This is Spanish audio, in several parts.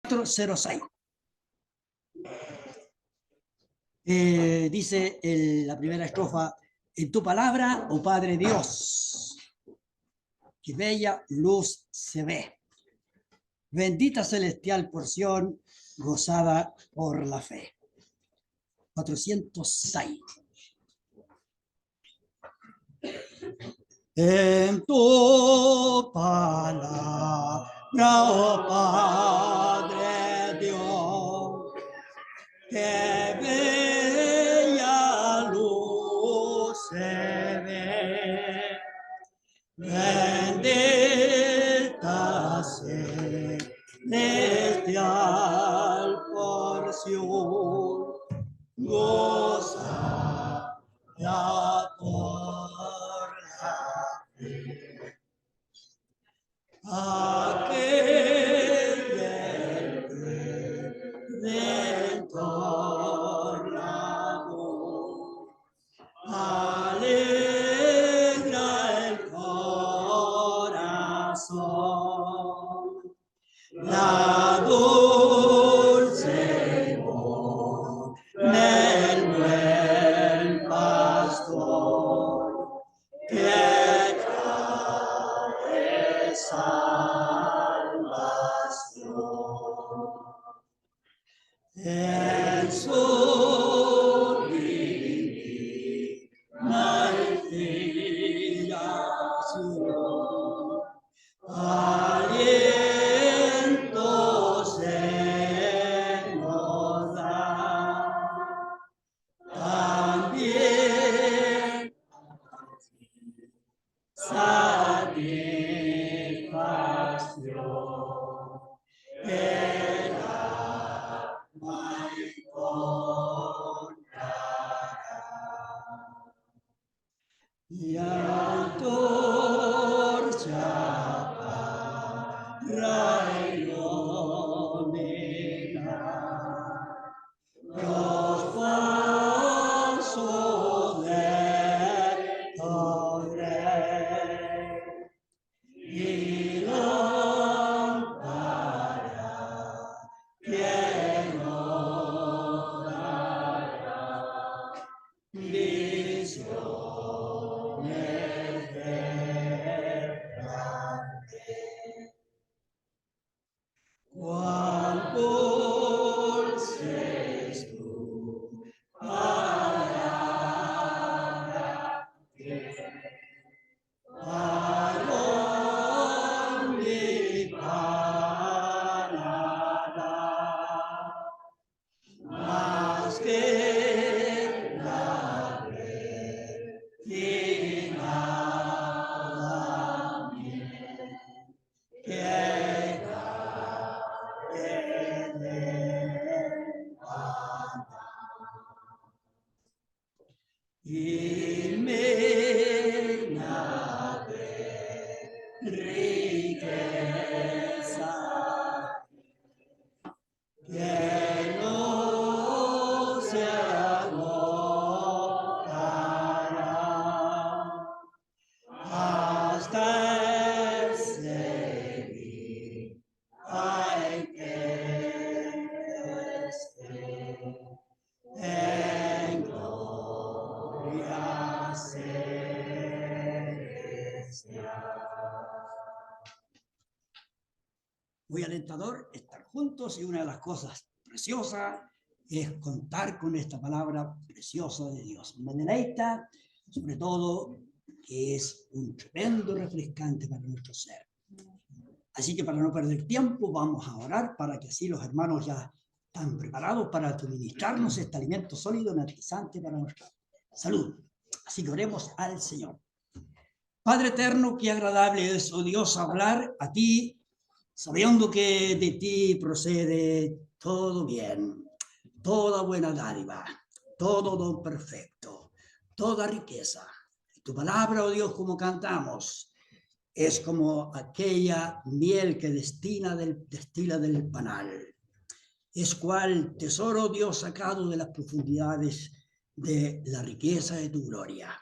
406. Dice la primera estrofa: en tu palabra, oh Padre Dios, que bella luz se ve. Bendita celestial porción, gozada por la fe. 406. En tu palabra, oh Padre Dios, que bella luz se ve. Bendita celestial porción, goza la por la fe. Aquel redentor amor, alegra el corazón, la dulce voz del buen pastor que trae salvación. En su divina filiación, aliento se nos da. También satisfacción el alma encontrará. Y antorcha para iluminar los pasos de tu rey, y lámpara que nos dará visiones verdaderas. Cuán dulce es tu palabra, varón mi paladar, más que la refinada miel que Ilmena de riqueza que no se agotará hasta el seguir. Hay que esté en gloria celestial. Muy alentador estar juntos, y una de las cosas preciosas es contar con esta palabra preciosa de Dios. Me deleita, sobre todo, que es un tremendo refrescante para nuestro ser. Así que, para no perder tiempo, vamos a orar para que así los hermanos ya están preparados para administrarnos este alimento sólido, energizante para nuestra salud. Así que oremos al Señor. Padre eterno, qué agradable es, oh Dios, hablar a ti, sabiendo que de ti procede todo bien, toda buena dádiva, todo don perfecto, toda riqueza. Tu palabra, oh Dios, como cantamos, es como aquella miel que destila del panal. Es cual tesoro, Dios, sacado de las profundidades de la riqueza de tu gloria.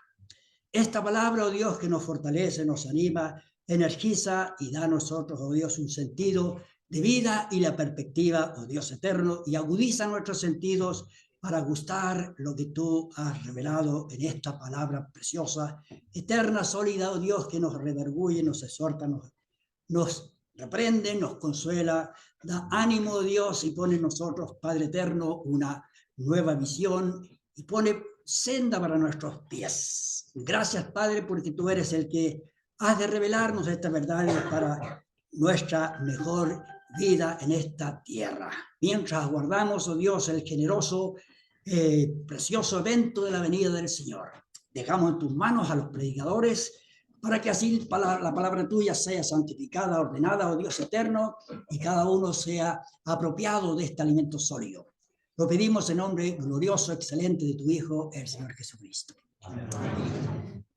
Esta palabra, oh Dios, que nos fortalece, nos anima, energiza y da a nosotros, oh Dios, un sentido de vida y la perspectiva, oh Dios eterno, y agudiza nuestros sentidos para gustar lo que tú has revelado en esta palabra preciosa, eterna, sólida, oh Dios, que nos redarguye, nos exhorta, nos reprende, nos consuela, da ánimo, Dios, y pone en nosotros, Padre eterno, una nueva visión y pone senda para nuestros pies. Gracias, Padre, porque tú eres el que has de revelarnos estas verdades para nuestra mejor vida en esta tierra. Mientras aguardamos, oh Dios, el generoso, precioso evento de la venida del Señor. Dejamos en tus manos a los predicadores para que así la palabra tuya sea santificada, ordenada, oh Dios eterno, y cada uno sea apropiado de este alimento sólido. Lo pedimos en nombre glorioso, excelente de tu Hijo, el Señor Jesucristo.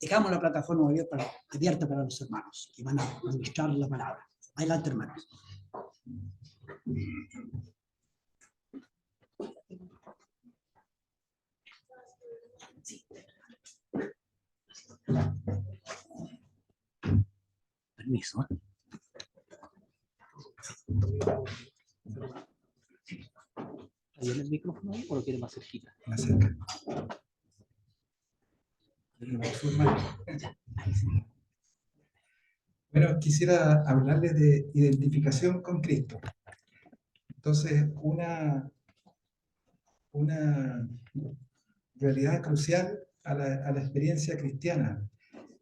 Dejamos la plataforma abierta para los hermanos que van a administrar la palabra. Adelante, hermanos. Sí. Permiso. ¿Hay en el micrófono o lo quiere más cerquita? Más cerca. Bueno, quisiera hablarles de identificación con Cristo. Entonces, una realidad crucial a la experiencia cristiana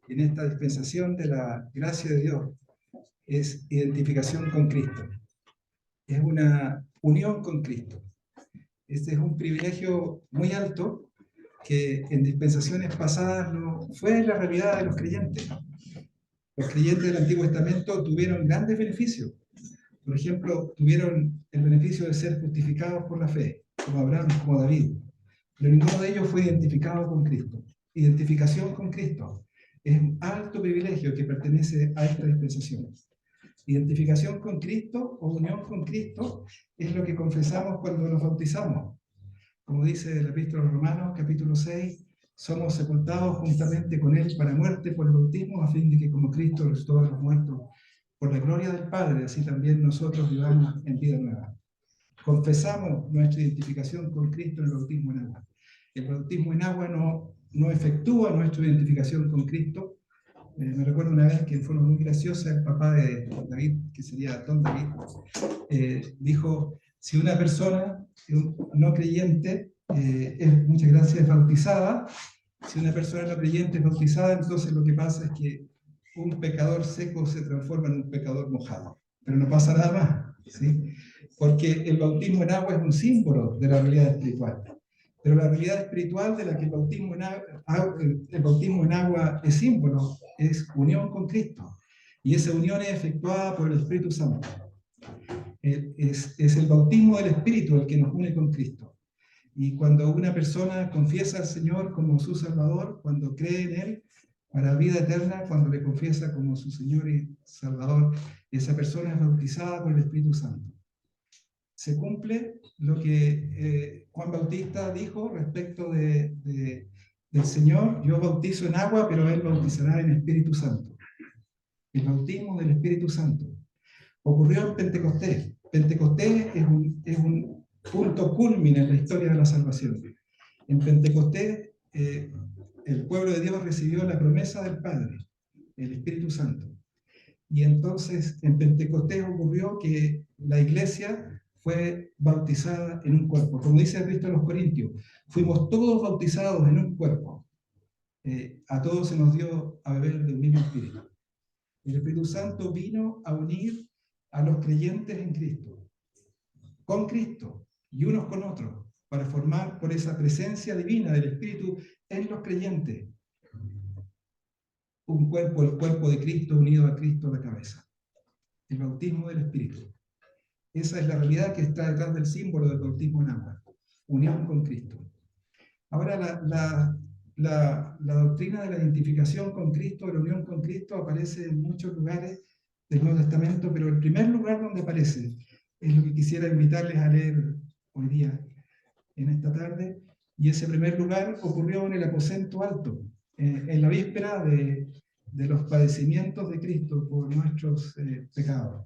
en esta dispensación de la gracia de Dios es identificación con Cristo. Es una unión con Cristo. Este es un privilegio muy alto que en dispensaciones pasadas no fue la realidad de los creyentes. Los creyentes del Antiguo Testamento tuvieron grandes beneficios. Por ejemplo, tuvieron el beneficio de ser justificados por la fe, como Abraham, como David. Pero ninguno de ellos fue identificado con Cristo. Identificación con Cristo es un alto privilegio que pertenece a esta dispensación. Identificación con Cristo o unión con Cristo es lo que confesamos cuando nos bautizamos. Como dice el Epístola a los Romanos, capítulo 6, somos sepultados juntamente con Él para muerte por el bautismo, a fin de que como Cristo resucitó de los muertos por la gloria del Padre, así también nosotros vivamos en vida nueva. Confesamos nuestra identificación con Cristo en el bautismo en agua. El bautismo en agua no efectúa nuestra identificación con Cristo. Me recuerdo una vez que en forma muy graciosa el papá de David, que sería Don David, dijo, si una persona no creyente muchas gracias, es bautizada, si una persona no creyente es bautizada, entonces lo que pasa es que un pecador seco se transforma en un pecador mojado. Pero no pasa nada más, ¿sí? Porque el bautismo en agua es un símbolo de la realidad espiritual. Pero la realidad espiritual de la que el bautismo en agua es símbolo es unión con Cristo. Y esa unión es efectuada por el Espíritu Santo. Es el bautismo del Espíritu el que nos une con Cristo. Y cuando una persona confiesa al Señor como su Salvador, cuando cree en Él para vida eterna, cuando le confiesa como su Señor y Salvador, esa persona es bautizada por el Espíritu Santo. Se cumple lo que Juan Bautista dijo respecto del Señor: yo bautizo en agua, pero Él bautizará en Espíritu Santo. El bautismo del Espíritu Santo ocurrió en Pentecostés. Pentecostés es un punto culmine en la historia de la salvación. En Pentecostés, el pueblo de Dios recibió la promesa del Padre, el Espíritu Santo. Y entonces en Pentecostés ocurrió que la iglesia fue bautizada en un cuerpo. Como dice Cristo a los Corintios, fuimos todos bautizados en un cuerpo. A todos se nos dio a beber de un mismo espíritu. El Espíritu Santo vino a unir a los creyentes en Cristo, con Cristo y unos con otros, para formar por esa presencia divina del Espíritu en los creyentes un cuerpo, el cuerpo de Cristo unido a Cristo la cabeza. El bautismo del Espíritu. Esa es la realidad que está detrás del símbolo del bautismo en agua. Unión con Cristo. Ahora la doctrina de la identificación con Cristo, de la unión con Cristo, aparece en muchos lugares del Nuevo Testamento, pero el primer lugar donde aparece es lo que quisiera invitarles a leer hoy día, en esta tarde, y ese primer lugar ocurrió en el aposento alto, en la víspera de los padecimientos de Cristo por nuestros pecados.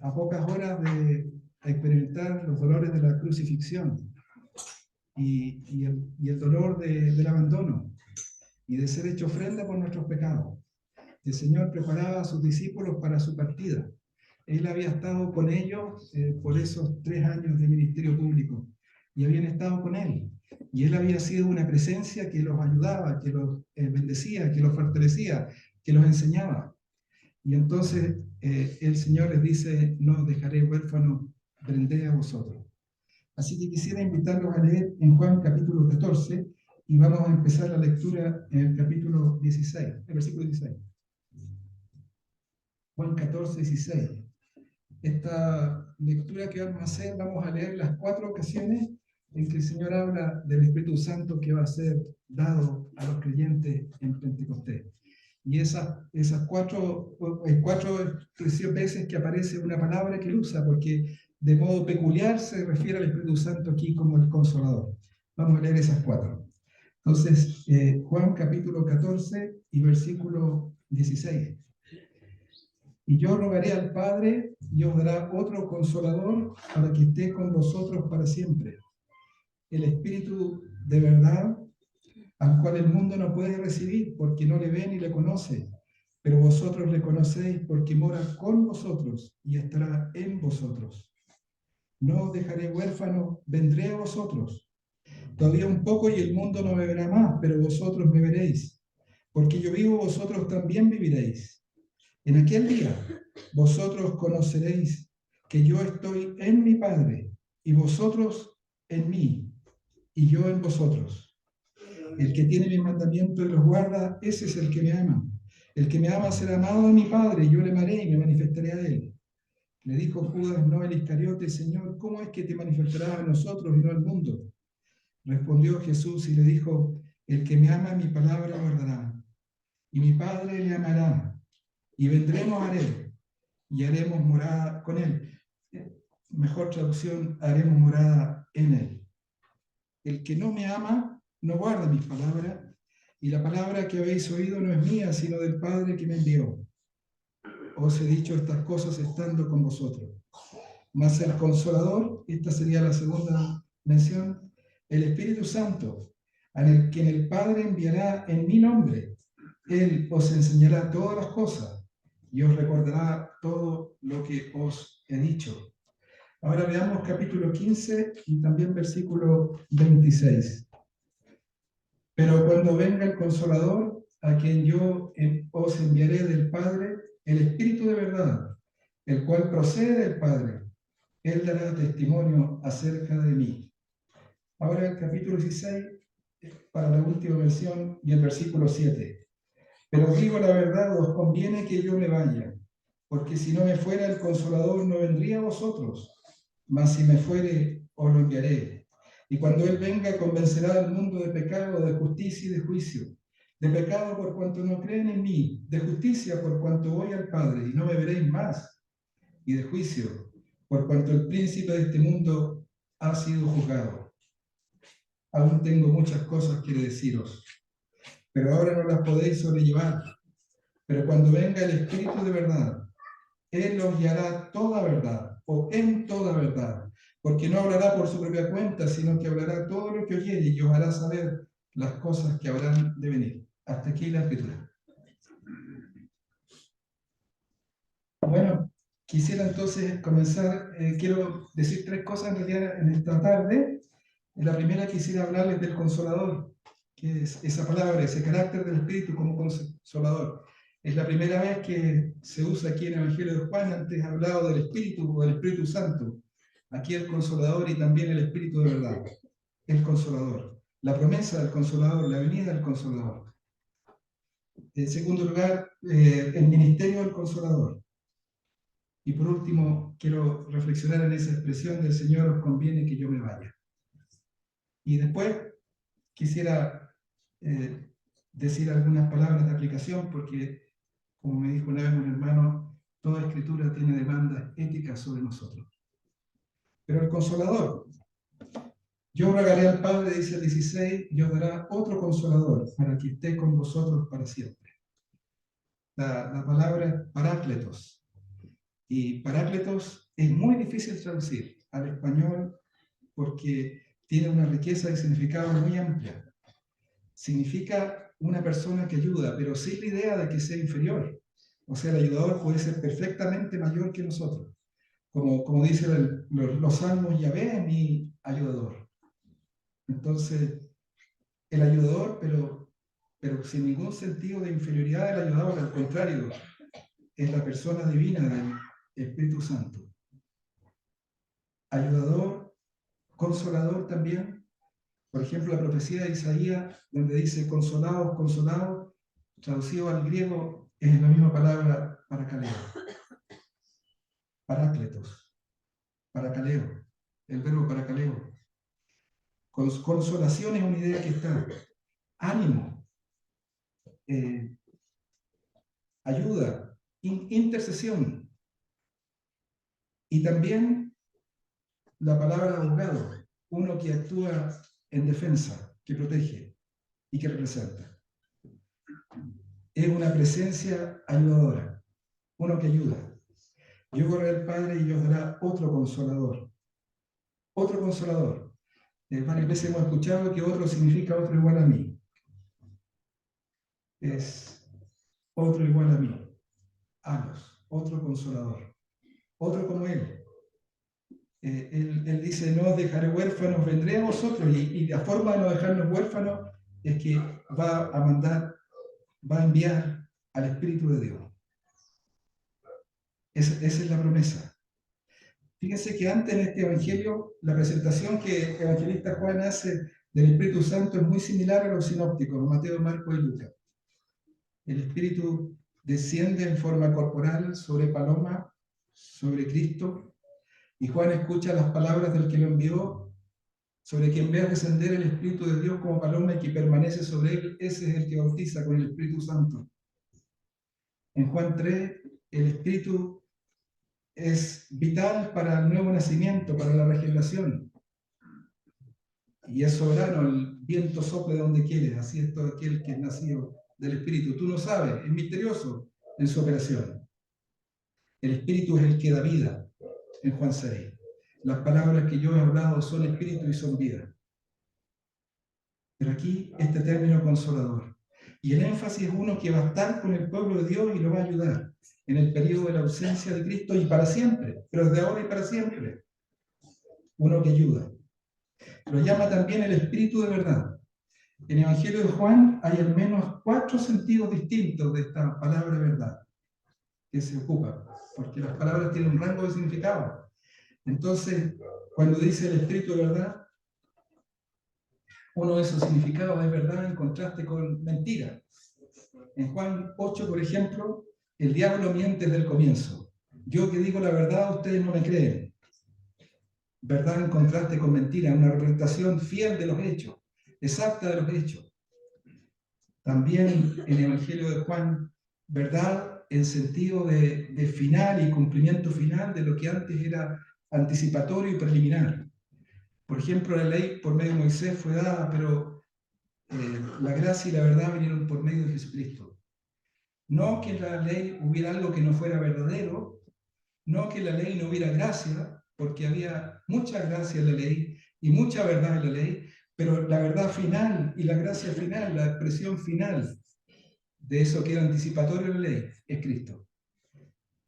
a pocas horas de experimentar los dolores de la crucifixión y el dolor del abandono y de ser hecho ofrenda por nuestros pecados. El Señor preparaba a sus discípulos para su partida. Él había estado con ellos por esos 3 años de ministerio público y habían estado con Él. Y Él había sido una presencia que los ayudaba, que los bendecía, que los fortalecía, que los enseñaba. Y entonces el Señor les dice: no os dejaré huérfanos, vendré a vosotros. Así que quisiera invitarlos a leer en Juan capítulo 14 y vamos a empezar la lectura en el capítulo 16, el versículo 16. Juan 14, 16. Esta lectura que vamos a hacer, vamos a leer las 4 ocasiones en que el Señor habla del Espíritu Santo que va a ser dado a los creyentes en Pentecostés. Y esas 4 veces que aparece una palabra que él usa, porque de modo peculiar se refiere al Espíritu Santo aquí como el Consolador. Vamos a leer esas 4. Entonces, Juan capítulo 14 y versículo 16. Y yo rogaré al Padre y os dará otro Consolador para que esté con vosotros para siempre. El Espíritu de verdad, al cual el mundo no puede recibir porque no le ve ni le conoce, pero vosotros le conocéis porque mora con vosotros y estará en vosotros. No os dejaré huérfanos, vendré a vosotros. Todavía un poco y el mundo no me verá más, pero vosotros me veréis. Porque yo vivo, vosotros también viviréis. En aquel día vosotros conoceréis que yo estoy en mi Padre, y vosotros en mí, y yo en vosotros. El que tiene mi mandamiento y los guarda, ese es el que me ama. El que me ama será amado de mi Padre, y yo le amaré y me manifestaré a él. Le dijo Judas, no el Iscariote: Señor, ¿cómo es que te manifestarás a nosotros y no al mundo? Respondió Jesús y le dijo: el que me ama, mi palabra guardará, y mi Padre le amará, y vendremos a él, y haremos morada con él. Mejor traducción, haremos morada en él. El que no me ama, no guarda mis palabras, y la palabra que habéis oído no es mía, sino del Padre que me envió. Os he dicho estas cosas estando con vosotros. Mas el Consolador, esta sería la segunda mención, el Espíritu Santo, a quien el Padre enviará en mi nombre. Él os enseñará todas las cosas y os recordará todo lo que os he dicho. Ahora veamos capítulo 15 y también versículo 26. Pero cuando venga el Consolador, a quien yo os enviaré del Padre, el Espíritu de verdad, el cual procede del Padre, él dará testimonio acerca de mí. Ahora el capítulo 16, para la última mención, y el versículo 7. Pero digo la verdad, os conviene que yo me vaya, porque si no me fuera el Consolador no vendría a vosotros, mas si me fuere, os lo enviaré. Y cuando él venga, convencerá al mundo de pecado, de justicia y de juicio. De pecado por cuanto no creen en mí, de justicia por cuanto voy al Padre y no me veréis más, y de juicio por cuanto el príncipe de este mundo ha sido juzgado. Aún tengo muchas cosas que deciros, pero ahora no las podéis sobrellevar. Pero cuando venga el Espíritu de verdad, él os guiará toda verdad, o en toda verdad, porque no hablará por su propia cuenta, sino que hablará todo lo que oyere y os hará saber las cosas que habrán de venir. Hasta aquí la escritura. Bueno, quisiera entonces comenzar, quiero decir 3 cosas en realidad en esta tarde. En la primera quisiera hablarles del Consolador, que es esa palabra, ese carácter del Espíritu como Consolador. Es la primera vez que se usa aquí en el Evangelio de Juan. Antes ha hablado del Espíritu o del Espíritu Santo. Aquí el Consolador y también el Espíritu de verdad. El Consolador. La promesa del Consolador, la venida del Consolador. En segundo lugar, el ministerio del Consolador. Y por último, quiero reflexionar en esa expresión del Señor: os conviene que yo me vaya. Y después quisiera decir algunas palabras de aplicación, porque, como me dijo una vez un hermano, toda escritura tiene demandas éticas sobre nosotros. Pero el Consolador, yo rogaré al Padre, dice el 16, y os dará otro Consolador para que esté con vosotros para siempre. La palabra es parácletos. Y Parácletos es muy difícil traducir al español porque tiene una riqueza de significado muy amplia. Significa una persona que ayuda, pero sin la idea de que sea inferior. O sea, el ayudador puede ser perfectamente mayor que nosotros. Como dicen los salmos, Yahvé es mi ayudador. Entonces, el ayudador, pero sin ningún sentido de inferioridad del ayudador, al contrario, es la persona divina del Espíritu Santo. Ayudador, consolador también. Por ejemplo, la profecía de Isaías, donde dice consolados, consolados, traducido al griego, es la misma palabra paracaleo. Parácletos, paracaleo, el verbo paracaleo. Consolación es una idea que está. Ánimo, ayuda, intercesión. Y también la palabra abogado, uno que actúa en defensa, que protege y que representa. Es una presencia ayudadora, uno que ayuda. Yo correré al Padre y os dará otro consolador. Otro consolador. Varias veces hemos escuchado que otro significa otro igual a mí. Es otro igual a mí. Alos, otro consolador. Otro como Él. Él dice, no os dejaré huérfanos, vendré a vosotros. Y la forma de no dejarnos huérfanos es que va a enviar al Espíritu de Dios. Esa es la promesa. Fíjense que antes en este Evangelio, la presentación que el evangelista Juan hace del Espíritu Santo es muy similar a los sinópticos, Mateo, Marcos y Lucas. El Espíritu desciende en forma corporal sobre paloma, sobre Cristo, y Juan escucha las palabras del que lo envió, sobre quien ve descender el Espíritu de Dios como paloma y que permanece sobre él. Ese es el que bautiza con el Espíritu Santo. En Juan 3, el Espíritu es vital para el nuevo nacimiento, para la regeneración. Y es soberano, el viento sopla donde quiere, así es todo aquel que es nacido del Espíritu. Tú no sabes, es misterioso en su operación. El Espíritu es el que da vida, en Juan 6. Las palabras que yo he hablado son Espíritu y son vida. Pero aquí este término consolador. Y el énfasis es uno que va a estar con el pueblo de Dios y lo va a ayudar en el periodo de la ausencia de Cristo y para siempre, pero desde ahora y para siempre. Uno que ayuda. Lo llama también el Espíritu de verdad. En el Evangelio de Juan hay al menos 4 sentidos distintos de esta palabra verdad que se ocupa, porque las palabras tienen un rango de significado. Entonces, cuando dice el Espíritu de verdad, uno de esos significados es verdad en contraste con mentira. En Juan 8, por ejemplo, el diablo miente desde el comienzo. Yo que digo la verdad, ustedes no me creen. Verdad en contraste con mentira, una representación fiel de los hechos, exacta de los hechos. También en el Evangelio de Juan, verdad en sentido de final y cumplimiento final de lo que antes era anticipatorio y preliminar. Por ejemplo, la ley por medio de Moisés fue dada, pero la gracia y la verdad vinieron por medio de Jesucristo. No que en la ley hubiera algo que no fuera verdadero, no que en la ley no hubiera gracia, porque había mucha gracia en la ley y mucha verdad en la ley, pero la verdad final y la gracia final, la expresión final de eso que era anticipatorio en la ley, es Cristo.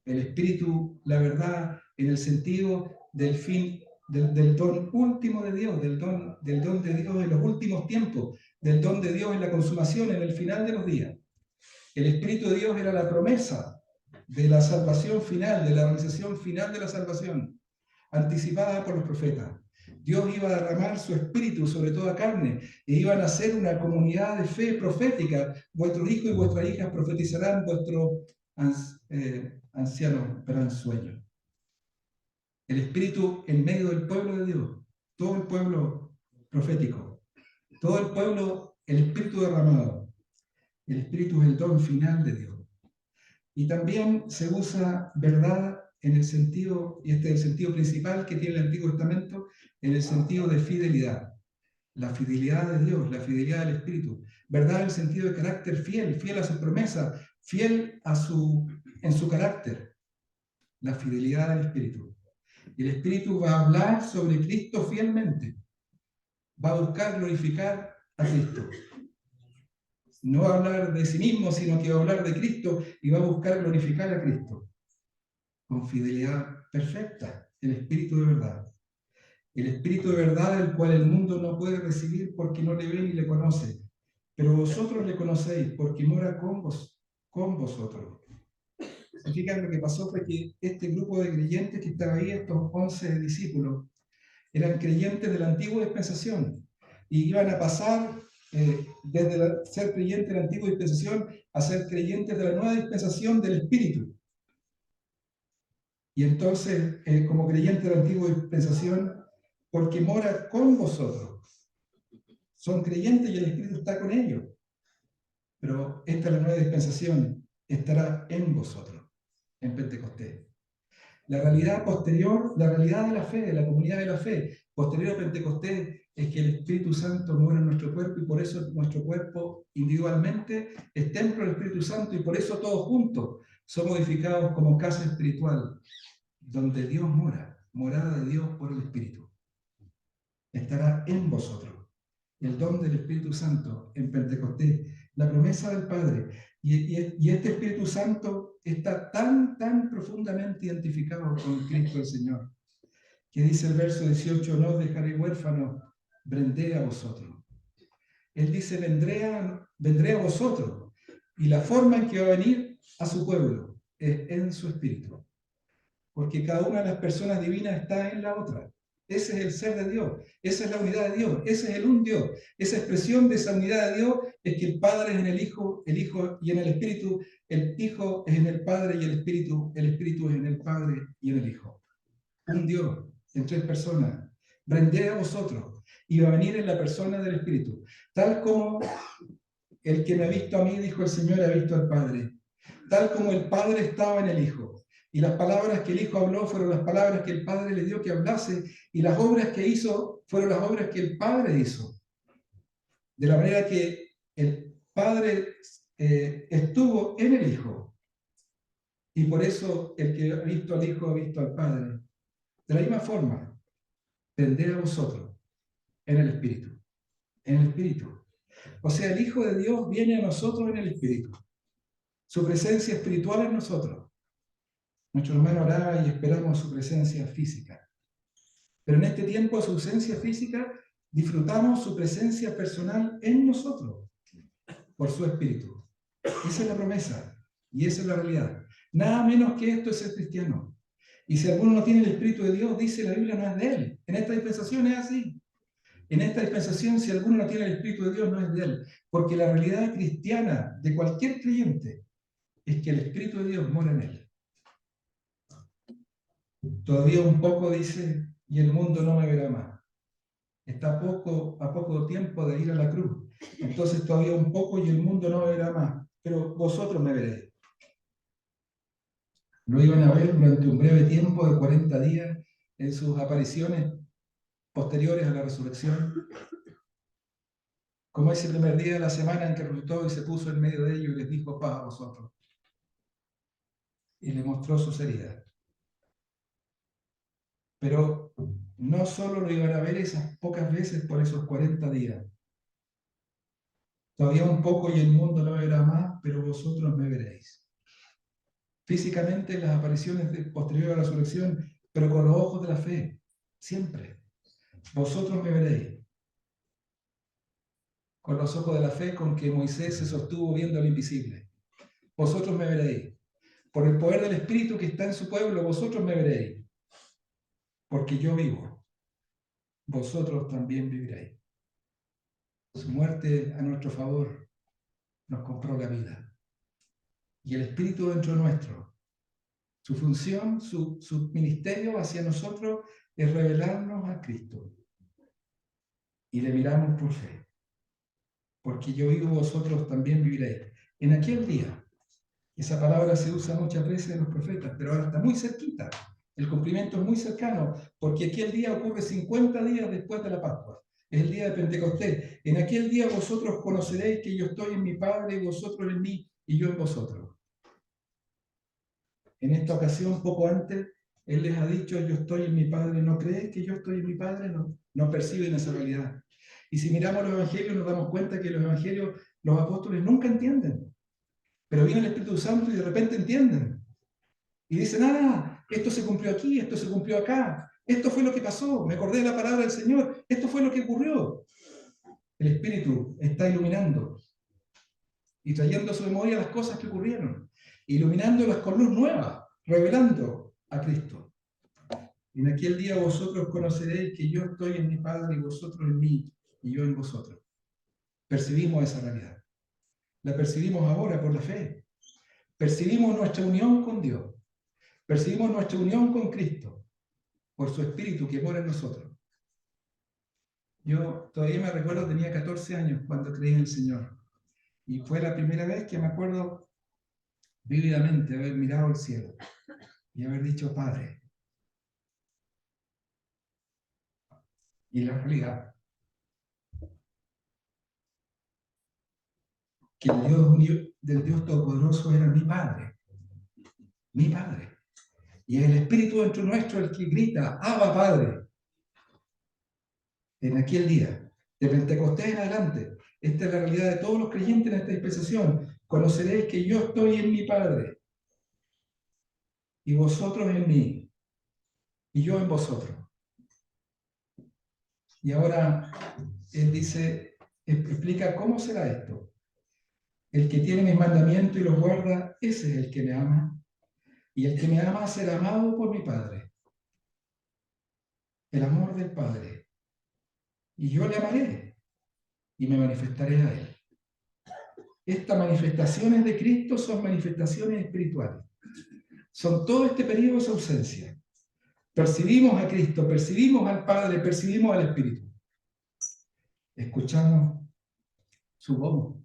El Espíritu, la verdad, en el sentido del fin, del don último de Dios, del don de Dios en los últimos tiempos, del don de Dios en la consumación, en el final de los días. El Espíritu de Dios era la promesa de la salvación final, de la realización final de la salvación, anticipada por los profetas. Dios iba a derramar su espíritu sobre toda carne e iban a ser una comunidad de fe profética. Vuestros hijos y vuestras hijas profetizarán, vuestros ancianos verán sueños. El espíritu en medio del pueblo de Dios, todo el pueblo profético, todo el pueblo, el espíritu derramado. El espíritu es el don final de Dios. Y también se usa verdad en el sentido, y este es el sentido principal que tiene el Antiguo Testamento, en el sentido de fidelidad. La fidelidad de Dios, la fidelidad del Espíritu. Verdad en el sentido de carácter fiel, fiel a su promesa, fiel en su carácter. la fidelidad del Espíritu. El Espíritu va a hablar sobre Cristo fielmente. Va a buscar glorificar a Cristo. No va a hablar de sí mismo, sino que va a hablar de Cristo y va a buscar glorificar a Cristo. Con fidelidad perfecta, el Espíritu de verdad. El Espíritu de verdad, el cual el mundo no puede recibir porque no le ve ni le conoce. Pero vosotros le conocéis porque mora con vosotros. Significa lo que pasó fue que este grupo de creyentes que estaba ahí, estos 11 discípulos, eran creyentes de la antigua dispensación y iban a pasar desde ser creyentes de la antigua dispensación a ser creyentes de la nueva dispensación del Espíritu. Y entonces, como creyentes de la antigua dispensación, porque mora con vosotros, son creyentes y el Espíritu está con ellos. Pero esta es la nueva dispensación, estará en vosotros, en Pentecostés. La realidad posterior, la realidad de la fe, de la comunidad de la fe, posterior a Pentecostés, es que el Espíritu Santo muere en nuestro cuerpo y por eso nuestro cuerpo individualmente es templo del Espíritu Santo y por eso todos juntos son modificados como casa espiritual, donde Dios mora, morada de Dios por el Espíritu. Estará en vosotros. El don del Espíritu Santo en Pentecostés, la promesa del Padre. Y este Espíritu Santo está tan profundamente identificado con Cristo el Señor, que dice el verso 18, no os dejaré huérfanos, vendré a vosotros. Él dice, vendré a vosotros. Y la forma en que va a venir a su pueblo es en su Espíritu. Porque cada una de las personas divinas está en la otra. Ese es el ser de Dios, esa es la unidad de Dios, ese es el un Dios. Esa expresión de esa unidad de Dios es que el Padre es en el Hijo y en el Espíritu, el Hijo es en el Padre y el Espíritu es en el Padre y en el Hijo. Un Dios en tres personas. Vendré a vosotros y va a venir en la persona del Espíritu. Tal como el que me ha visto a mí, dijo el Señor, ha visto al Padre. Tal como el Padre estaba en el Hijo. Y las palabras que el Hijo habló fueron las palabras que el Padre le dio que hablase, y las obras que hizo fueron las obras que el Padre hizo. De la manera que el Padre estuvo en el Hijo, y por eso el que ha visto al Hijo ha visto al Padre. De la misma forma, vendré a vosotros en el Espíritu. En el Espíritu. O sea, el Hijo de Dios viene a nosotros en el Espíritu. Su presencia espiritual en nosotros. Nuestro hermano oraba y esperamos su presencia física. Pero en este tiempo de su presencia física, disfrutamos su presencia personal en nosotros, por su Espíritu. Esa es la promesa y esa es la realidad. Nada menos que esto es ser cristiano. Y si alguno no tiene el Espíritu de Dios, dice la Biblia, no es de él. En esta dispensación es así. En esta dispensación, si alguno no tiene el Espíritu de Dios, no es de él. Porque la realidad cristiana de cualquier creyente es que el Espíritu de Dios mora en él. Todavía un poco, dice, y el mundo no me verá más. Está a poco tiempo de ir a la cruz. Entonces todavía un poco y el mundo no me verá más. Pero vosotros me veréis. Lo iban a ver durante un breve tiempo de 40 días en sus apariciones posteriores a la resurrección. Como ese primer día de la semana en que resucitó y se puso en medio de ellos y les dijo paz a vosotros. Y le mostró sus heridas. Pero no solo lo iban a ver esas pocas veces por esos 40 días. Todavía un poco y el mundo no me verá más, pero vosotros me veréis. Físicamente las apariciones posteriores a la resurrección, pero con los ojos de la fe, siempre. Vosotros me veréis. Con los ojos de la fe con que Moisés se sostuvo viendo lo invisible. Vosotros me veréis. Por el poder del Espíritu que está en su pueblo, vosotros me veréis. Porque yo vivo. Vosotros también viviréis. Su muerte a nuestro favor nos compró la vida. Y el Espíritu dentro nuestro, su función, su ministerio hacia nosotros es revelarnos a Cristo. Y le miramos por fe. Porque yo vivo, vosotros también viviréis. En aquel día, esa palabra se usa muchas veces en los profetas, pero ahora está muy cerquita. El cumplimiento es muy cercano, porque aquel día ocurre 50 días después de la Pascua. Es el día de Pentecostés. En aquel día vosotros conoceréis que yo estoy en mi Padre, y vosotros en mí, y yo en vosotros. En esta ocasión, poco antes, Él les ha dicho, yo estoy en mi Padre. ¿No crees que yo estoy en mi Padre? No perciben esa realidad. Y si miramos los evangelios, nos damos cuenta que los evangelios, los apóstoles nunca entienden. Pero viene el Espíritu Santo y de repente entienden. Y dicen, esto se cumplió aquí, esto se cumplió acá. Esto fue lo que pasó. Me acordé de la palabra del Señor. Esto fue lo que ocurrió. El Espíritu está iluminando y trayendo a su memoria las cosas que ocurrieron, iluminándolas con luz nueva, revelando a Cristo. En aquel día vosotros conoceréis que yo estoy en mi Padre y vosotros en mí y yo en vosotros. Percibimos esa realidad. La percibimos ahora por la fe. Percibimos nuestra unión con Dios. Percibimos nuestra unión con Cristo por su Espíritu que mora en nosotros. Yo todavía me recuerdo, tenía 14 años cuando creí en el Señor. Y fue la primera vez que me acuerdo vívidamente haber mirado al cielo y haber dicho Padre. Y la realidad, que el Dios del Dios Todopoderoso era mi Padre. Mi Padre. Y el Espíritu dentro nuestro el que grita, Abba Padre. En aquel día, de Pentecostés en adelante, esta es la realidad de todos los creyentes en esta dispensación. Conoceréis que yo estoy en mi Padre y vosotros en mí y yo en vosotros. Y ahora él dice, explica cómo será esto. El que tiene mis mandamientos y los guarda, ese es el que me ama. Y el que me ama será amado por mi Padre. El amor del Padre. Y yo le amaré y me manifestaré a él. Estas manifestaciones de Cristo son manifestaciones espirituales. Son todo este periodo de su ausencia. Percibimos a Cristo, percibimos al Padre, percibimos al Espíritu. Escuchamos su voz.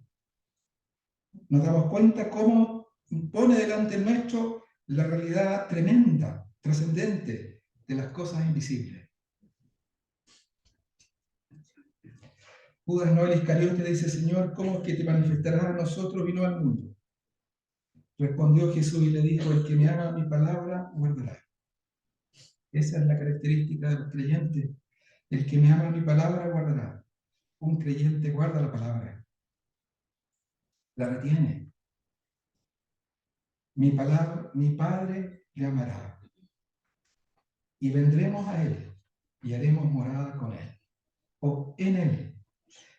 Nos damos cuenta cómo pone delante nuestro la realidad tremenda, trascendente de las cosas invisibles. Judas no el Iscariote dice, Señor, ¿cómo es que te manifestarás a nosotros y no al mundo? Respondió Jesús y le dijo, el que me haga mi palabra, guardará. Esa es la característica de los creyentes. El que me ama mi palabra, guardará. Un creyente guarda la palabra. La retiene. Mi palabra, mi Padre le amará. Y vendremos a él y haremos morada con él. O en él.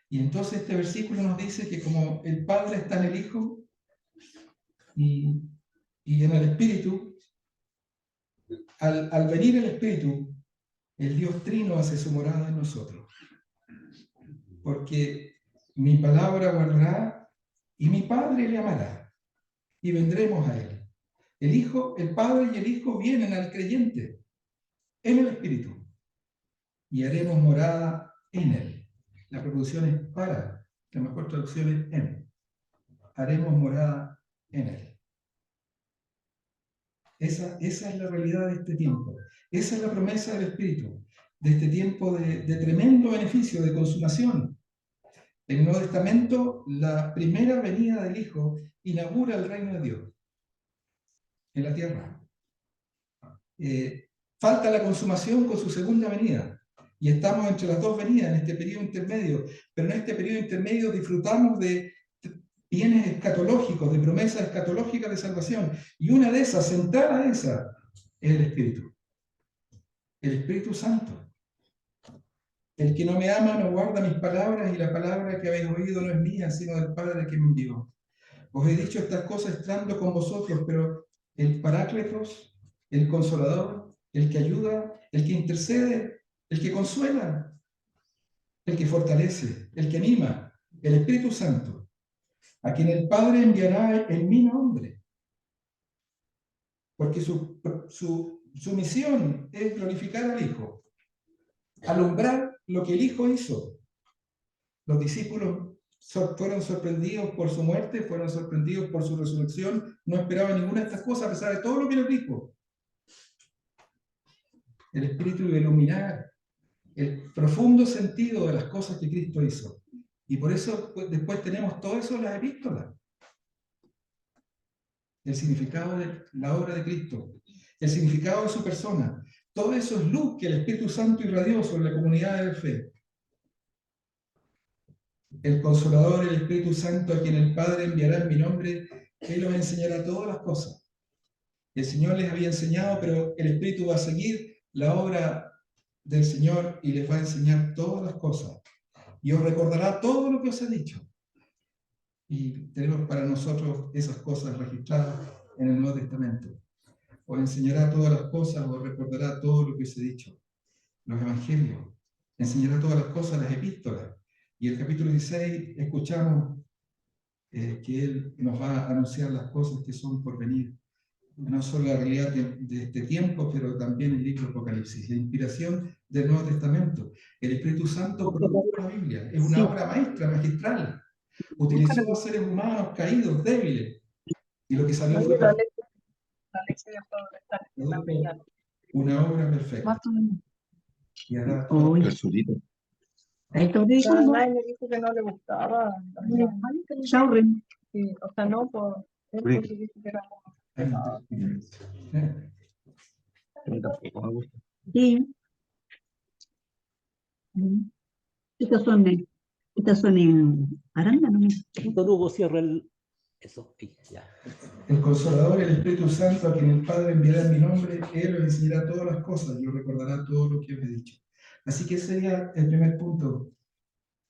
Y entonces este versículo nos dice que como el Padre está en el Hijo y en el Espíritu, al venir el Espíritu, el Dios Trino hace su morada en nosotros. Porque mi palabra guardará y mi Padre le amará y vendremos a él. El Hijo, el Padre y el Hijo vienen al creyente en el Espíritu y haremos morada en él. La preposición es para, la mejor traducción es en. Haremos morada en él. Esa es la realidad de este tiempo. Esa es la promesa del Espíritu, de este tiempo de tremendo beneficio, de consumación. En el Nuevo Testamento, la primera venida del Hijo inaugura el reino de Dios en la tierra. Falta la consumación con su segunda venida. Y estamos entre las dos venidas en este periodo intermedio. Pero en este periodo intermedio disfrutamos de bienes escatológicos, de promesas escatológicas de salvación. Y una de esas, central a esa, es el Espíritu. El Espíritu Santo. El que no me ama no guarda mis palabras y la palabra que habéis oído no es mía, sino del Padre que me envió. Os he dicho estas cosas estando con vosotros, pero el Parácletos, el Consolador, el que ayuda, el que intercede, el que consuela, el que fortalece, el que anima, el Espíritu Santo, a quien el Padre enviará en mi nombre. Porque su misión es glorificar al Hijo, alumbrar lo que el Hijo hizo. Los discípulos fueron sorprendidos por su muerte, fueron sorprendidos por su resurrección, no esperaban ninguna de estas cosas a pesar de todo lo que les dijo. El Espíritu iba a iluminar el profundo sentido de las cosas que Cristo hizo. Y por eso pues, después tenemos todo eso en las epístolas. el significado de la obra de Cristo, el significado de su persona. Todo eso es luz que el Espíritu Santo irradió sobre la comunidad de fe. El Consolador, el Espíritu Santo, a quien el Padre enviará en mi nombre, Él los enseñará todas las cosas. El Señor les había enseñado, pero el Espíritu va a seguir la obra del Señor y les va a enseñar todas las cosas. Y os recordará todo lo que os he dicho. Y tenemos para nosotros esas cosas registradas en el Nuevo Testamento. Os enseñará todas las cosas, os recordará todo lo que os he dicho. Los evangelios, enseñará todas las cosas, las epístolas. Y el capítulo 16 escuchamos que Él nos va a anunciar las cosas que son por venir. No solo la realidad de este tiempo, pero también el libro Apocalipsis, la inspiración del Nuevo Testamento. El Espíritu Santo produjo la Biblia, es una obra maestra, magistral. Utilizó a seres humanos caídos, débiles, y lo que salió fue una obra perfecta. Y hará todo. Esto dijo, me dijo que no le gustaba. Sí, o sea, no por él, porque dice que era Sí. Estas son en arándanos. Don Hugo, cierra eso. Ya. El Consolador, el Espíritu Santo, a quien el Padre enviará en mi nombre, Él os enseñará todas las cosas y os recordará todo lo que os he dicho. Así que ese sería el primer punto,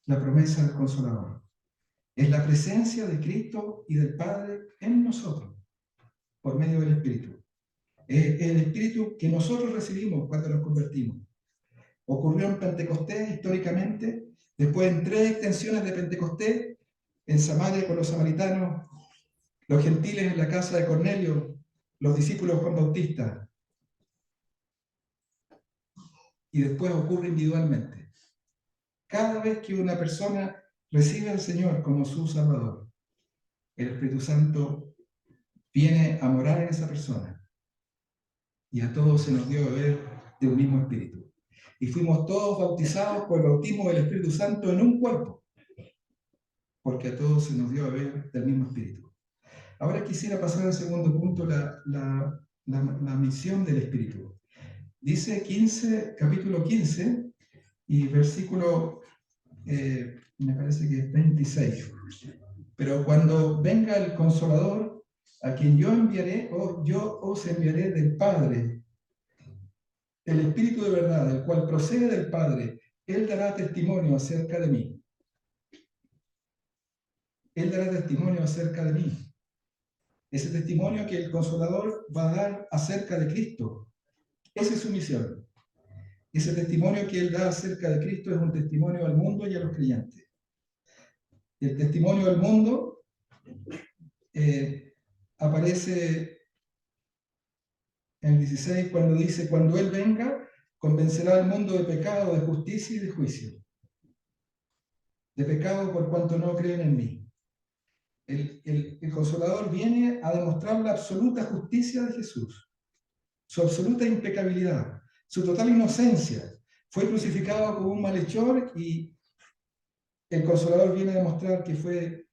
la promesa del Consolador. Es la presencia de Cristo y del Padre en nosotros, por medio del Espíritu. Es el Espíritu que nosotros recibimos cuando nos convertimos. Ocurrió en Pentecostés históricamente, después en 3 extensiones de Pentecostés, en Samaria con los samaritanos, los gentiles en la casa de Cornelio, los discípulos de Juan Bautista. Y después ocurre individualmente. Cada vez que una persona recibe al Señor como su Salvador, el Espíritu Santo viene a morar en esa persona. Y a todos se nos dio a beber de un mismo Espíritu. Y fuimos todos bautizados por el bautismo del Espíritu Santo en un cuerpo, porque a todos se nos dio a beber del mismo Espíritu. Ahora quisiera pasar al segundo punto, la misión del Espíritu. Dice capítulo 15 y versículo, me parece que es 26. Pero cuando venga el Consolador, a quien yo enviaré, yo os enviaré del Padre, el Espíritu de verdad, el cual procede del Padre, Él dará testimonio acerca de mí. Él dará testimonio acerca de mí. Ese testimonio que el Consolador va a dar acerca de Cristo. Esa es su misión. Ese testimonio que Él da acerca de Cristo es un testimonio al mundo y a los creyentes. El testimonio al mundo aparece en el 16 cuando dice, cuando Él venga, convencerá al mundo de pecado, de justicia y de juicio. De pecado por cuanto no creen en mí. El Consolador viene a demostrar la absoluta justicia de Jesús, su absoluta impecabilidad, su total inocencia. Fue crucificado como un malhechor y el Consolador viene a demostrar que fue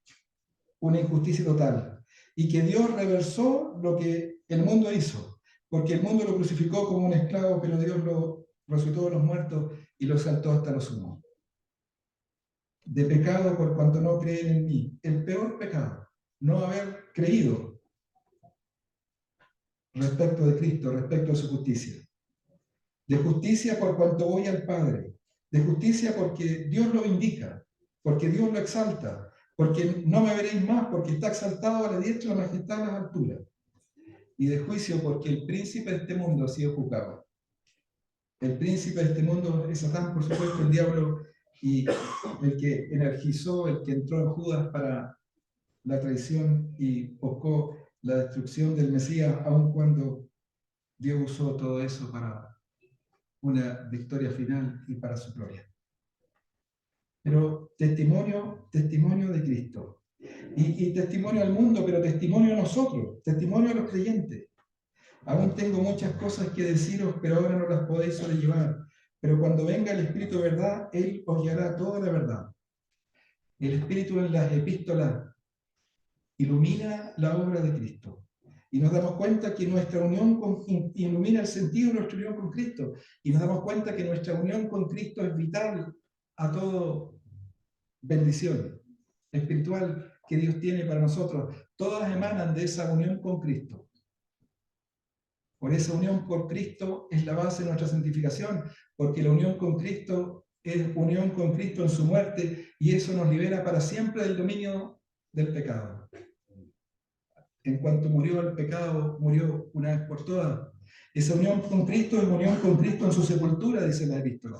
una injusticia total y que Dios reversó lo que el mundo hizo, porque el mundo lo crucificó como un esclavo, pero Dios lo resucitó de los muertos y lo exaltó hasta lo sumo. De pecado por cuanto no creen en mí. El peor pecado, no haber creído respecto de Cristo, respecto a su justicia. De justicia por cuanto voy al Padre. De justicia porque Dios lo indica, porque Dios lo exalta, porque no me veréis más, porque está exaltado a la diestra de la majestad de las alturas. Y de juicio porque el príncipe de este mundo ha sido juzgado. El príncipe de este mundo es Satán, por supuesto, el diablo, y el que energizó, el que entró en Judas para la traición y buscó la destrucción del Mesías, aun cuando Dios usó todo eso para una victoria final y para su gloria. Pero testimonio de Cristo. Y testimonio al mundo, pero testimonio a nosotros, testimonio a los creyentes. Aún tengo muchas cosas que deciros, pero ahora no las podéis sobrellevar. Pero cuando venga el Espíritu de verdad, Él os guiará toda la verdad. El Espíritu en las epístolas ilumina la obra de Cristo. Y nos damos cuenta que nuestra unión ilumina el sentido de nuestra unión con Cristo. Y nos damos cuenta que nuestra unión con Cristo es vital a toda bendición espiritual que Dios tiene para nosotros. Todas emanan de esa unión con Cristo. Por esa unión con Cristo es la base de nuestra santificación, porque la unión con Cristo es unión con Cristo en su muerte, y eso nos libera para siempre del dominio del pecado. En cuanto murió el pecado, murió una vez por todas. Esa unión con Cristo es unión con Cristo en su sepultura, dice la Epístola.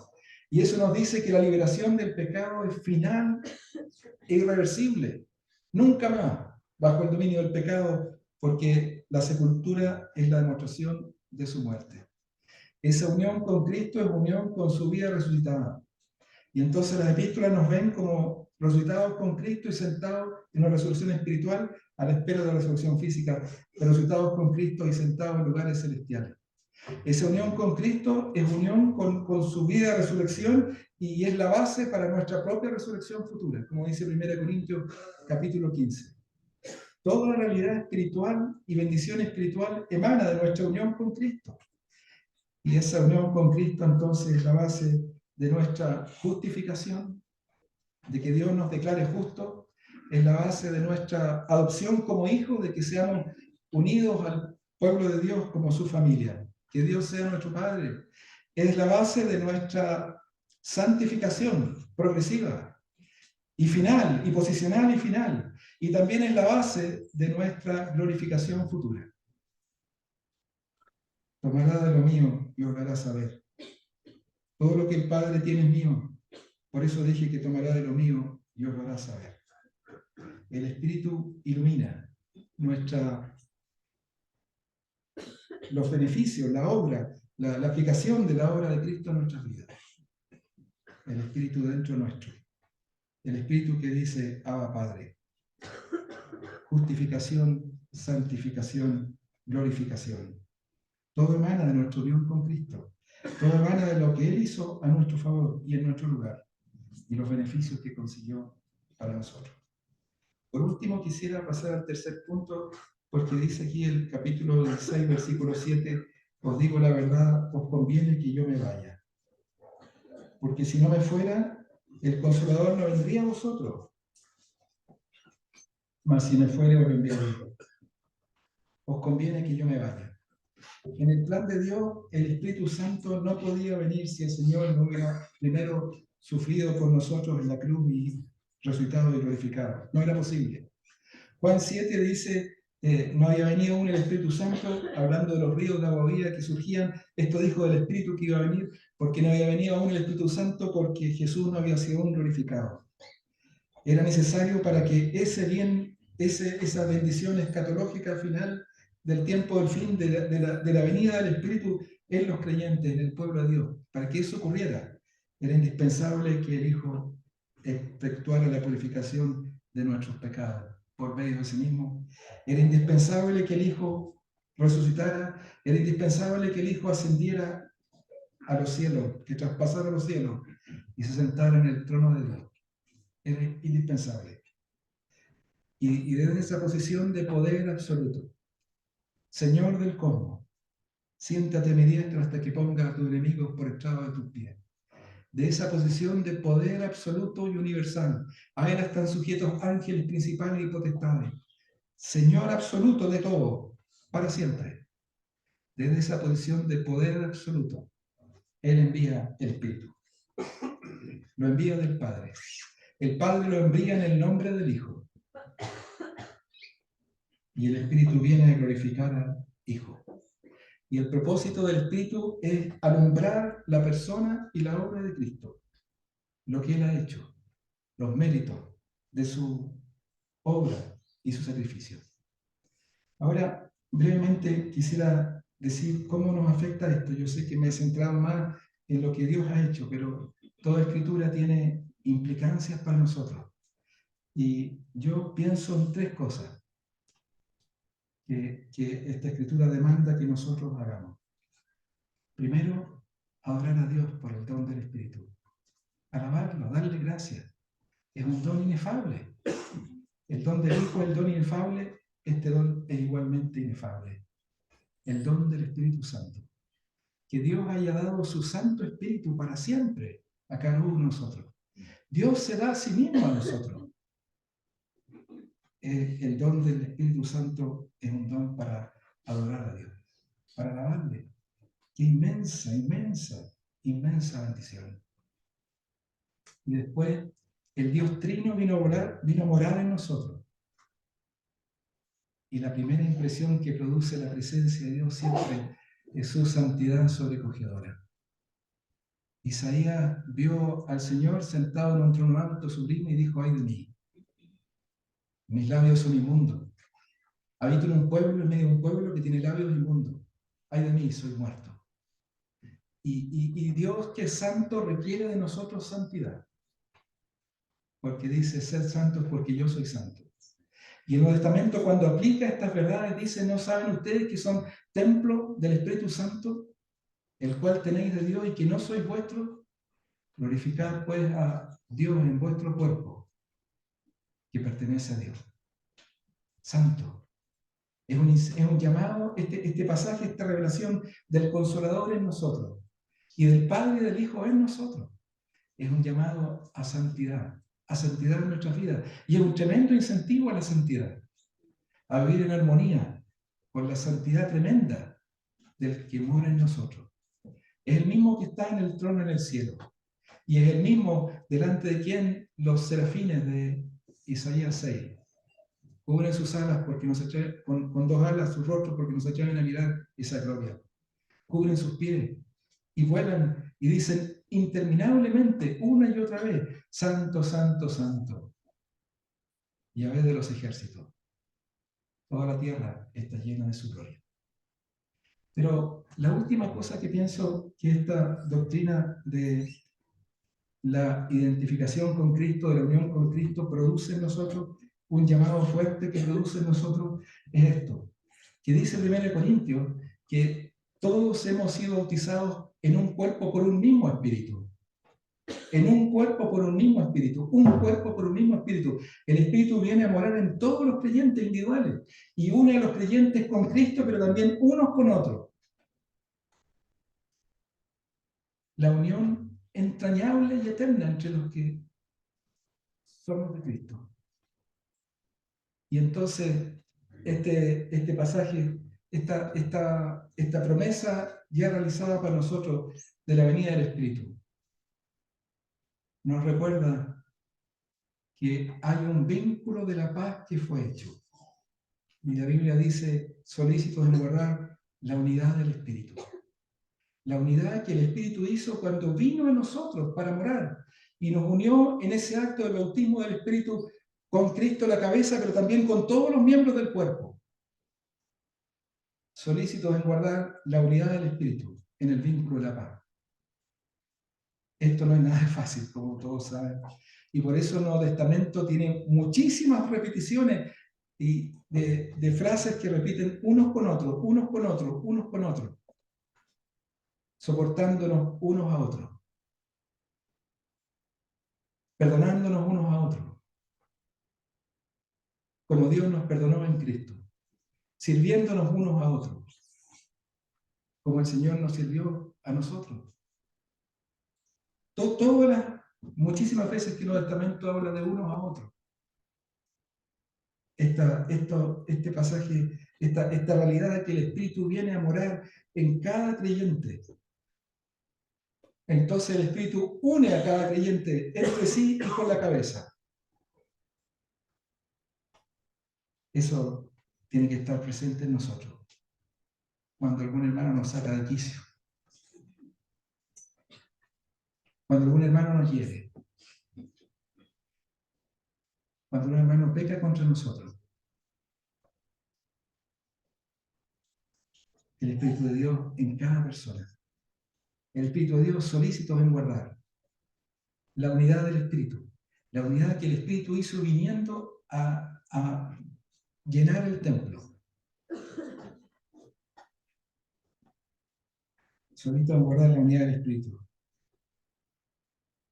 Y eso nos dice que la liberación del pecado es final e irreversible. Nunca más bajo el dominio del pecado, porque la sepultura es la demostración de su muerte. Esa unión con Cristo es unión con su vida resucitada. Y entonces las epístolas nos ven como resucitados con Cristo y sentados en una resurrección espiritual a la espera de la resurrección física, pero resucitados con Cristo y sentados en lugares celestiales. Esa unión con Cristo es unión con su vida de resurrección y es la base para nuestra propia resurrección futura, como dice 1 Corintios capítulo 15. Toda realidad espiritual y bendición espiritual emana de nuestra unión con Cristo. Y esa unión con Cristo entonces es la base de nuestra justificación, de que Dios nos declare justos, es la base de nuestra adopción como hijos, de que seamos unidos al pueblo de Dios como su familia, que Dios sea nuestro Padre. Es la base de nuestra santificación progresiva y final, y posicional y final. Y también es la base de nuestra glorificación futura. Tomará de lo mío y os dará saber. Todo lo que el Padre tiene es mío. Por eso dije que tomará de lo mío y os dará saber. El Espíritu ilumina los beneficios, la obra, la aplicación de la obra de Cristo en nuestras vidas. El Espíritu dentro nuestro. El Espíritu que dice, Abba Padre. Justificación, santificación, glorificación. Todo emana de nuestra unión con Cristo. Todo emana de lo que Él hizo a nuestro favor y en nuestro lugar. Y los beneficios que consiguió para nosotros. Por último, quisiera pasar al tercer punto, porque dice aquí el capítulo 16, versículo 7, os digo la verdad, os conviene que yo me vaya. Porque si no me fuera, el Consolador no vendría a vosotros. Mas si me fuere, os enviaré. Os conviene que yo me vaya. En el plan de Dios, el Espíritu Santo no podía venir si el Señor no hubiera primero sufrido por nosotros en la cruz y resucitado y glorificado. No era posible. Juan 7 dice, no había venido aún el Espíritu Santo, hablando de los ríos de agua viva que surgían. Esto dijo del Espíritu que iba a venir, porque no había venido aún el Espíritu Santo, porque Jesús no había sido aún glorificado. Era necesario para que esa bendición escatológica final del tiempo del fin, de la venida del Espíritu en los creyentes, en el pueblo de Dios. Para que eso ocurriera, era indispensable que el Hijo efectuara la purificación de nuestros pecados por medio de sí mismo. Era indispensable que el Hijo resucitara, era indispensable que el Hijo ascendiera a los cielos, que traspasara los cielos y se sentara en el trono de Dios. Era indispensable. Y desde esa posición de poder absoluto, Señor del cosmos, siéntate a mi diestra hasta que ponga a tus enemigos por estrado de tus pies. De esa posición de poder absoluto y universal, a él están sujetos ángeles principales y potestades. Señor absoluto de todo, para siempre. Desde esa posición de poder absoluto, él envía el Espíritu. Lo envía del Padre. El Padre lo envía en el nombre del Hijo. Y el Espíritu viene a glorificar al Hijo. Y el propósito del Espíritu es alumbrar la persona y la obra de Cristo. Lo que Él ha hecho, los méritos de su obra y su sacrificio. Ahora, brevemente quisiera decir cómo nos afecta esto. Yo sé que me he centrado más en lo que Dios ha hecho, pero toda escritura tiene implicancias para nosotros. Y yo pienso en tres cosas que esta escritura demanda que nosotros hagamos. Primero, adorar a Dios por el don del Espíritu. Alabarlo, darle gracias. Es un don inefable. El don del Hijo es el don inefable este don es igualmente inefable, el don del Espíritu Santo. Que Dios haya dado su Santo Espíritu para siempre a cada uno de nosotros. Dios se da a sí mismo a nosotros. El don del Espíritu Santo es un don para adorar a Dios, para alabarle. Qué inmensa, inmensa, inmensa bendición. Y después el Dios Trino vino a morar en nosotros. Y la primera impresión que produce la presencia de Dios siempre es su santidad sobrecogedora. Isaías vio al Señor sentado en un trono alto, sublime, y dijo: ay de mí, mis labios son inmundos. Habito en un pueblo, en medio de un pueblo que tiene labios inmundos. Ay de mí, soy muerto. Y Dios, que es santo, requiere de nosotros santidad. Porque dice: sed santos porque yo soy santo. Y el Nuevo Testamento, cuando aplica estas verdades, dice: ¿no saben ustedes que son templo del Espíritu Santo, el cual tenéis de Dios y que no sois vuestros? Glorificad pues a Dios en vuestro cuerpo, que pertenece a Dios. Santo. Es un llamado, este pasaje, esta revelación del Consolador en nosotros y del Padre y del Hijo en nosotros. Es un llamado a santidad en nuestras vidas. Y es un tremendo incentivo a la santidad, a vivir en armonía con la santidad tremenda del que mora en nosotros. Es el mismo que está en el trono en el cielo. Y es el mismo delante de quien los serafines de Isaías 6 cubren sus alas porque nos con dos alas sus rostros porque nos atreven a mirar esa gloria. Cubren sus pies y vuelan y dicen interminablemente una y otra vez: santo, santo, santo, Yahvé de los ejércitos. Toda la tierra está llena de su gloria. Pero la última cosa que pienso que esta doctrina de la identificación con Cristo, de la unión con Cristo, produce en nosotros, un llamado fuerte que produce en nosotros, es esto, que dice 1 Corintios que todos hemos sido bautizados en un cuerpo por un mismo espíritu. En un cuerpo por un mismo espíritu, un cuerpo por un mismo espíritu. El espíritu viene a morar en todos los creyentes individuales y une a los creyentes con Cristo, pero también unos con otros. La unión entrañable y eterna entre los que somos de Cristo. Y entonces, este pasaje, esta promesa ya realizada para nosotros de la venida del Espíritu, nos recuerda que hay un vínculo de la paz que fue hecho. Y la Biblia dice: solícitos en guardar la unidad del Espíritu. La unidad que el Espíritu hizo cuando vino a nosotros para morar y nos unió en ese acto del bautismo del Espíritu con Cristo la cabeza, pero también con todos los miembros del cuerpo. Solícitos en guardar la unidad del Espíritu en el vínculo de la paz. Esto no es nada fácil, como todos saben. Y por eso el Nuevo Testamento tiene muchísimas repeticiones de frases que repiten unos con otros, unos con otros, unos con otros, soportándonos unos a otros, perdonándonos unos a otros, como Dios nos perdonó en Cristo, sirviéndonos unos a otros, como el Señor nos sirvió a nosotros. Todas las muchísimas veces que el Nuevo Testamento habla de unos a otros. Este pasaje, esta realidad de que el Espíritu viene a morar en cada creyente. Entonces el Espíritu une a cada creyente entre sí y con la cabeza. Eso tiene que estar presente en nosotros. Cuando algún hermano nos saca de quicio. Cuando algún hermano nos hiere. Cuando un hermano peca contra nosotros. El Espíritu de Dios en cada persona. El Espíritu de Dios solícitos en guardar la unidad del Espíritu. La unidad que el Espíritu hizo viniendo a llenar el templo. Solito en guardar la unidad del Espíritu.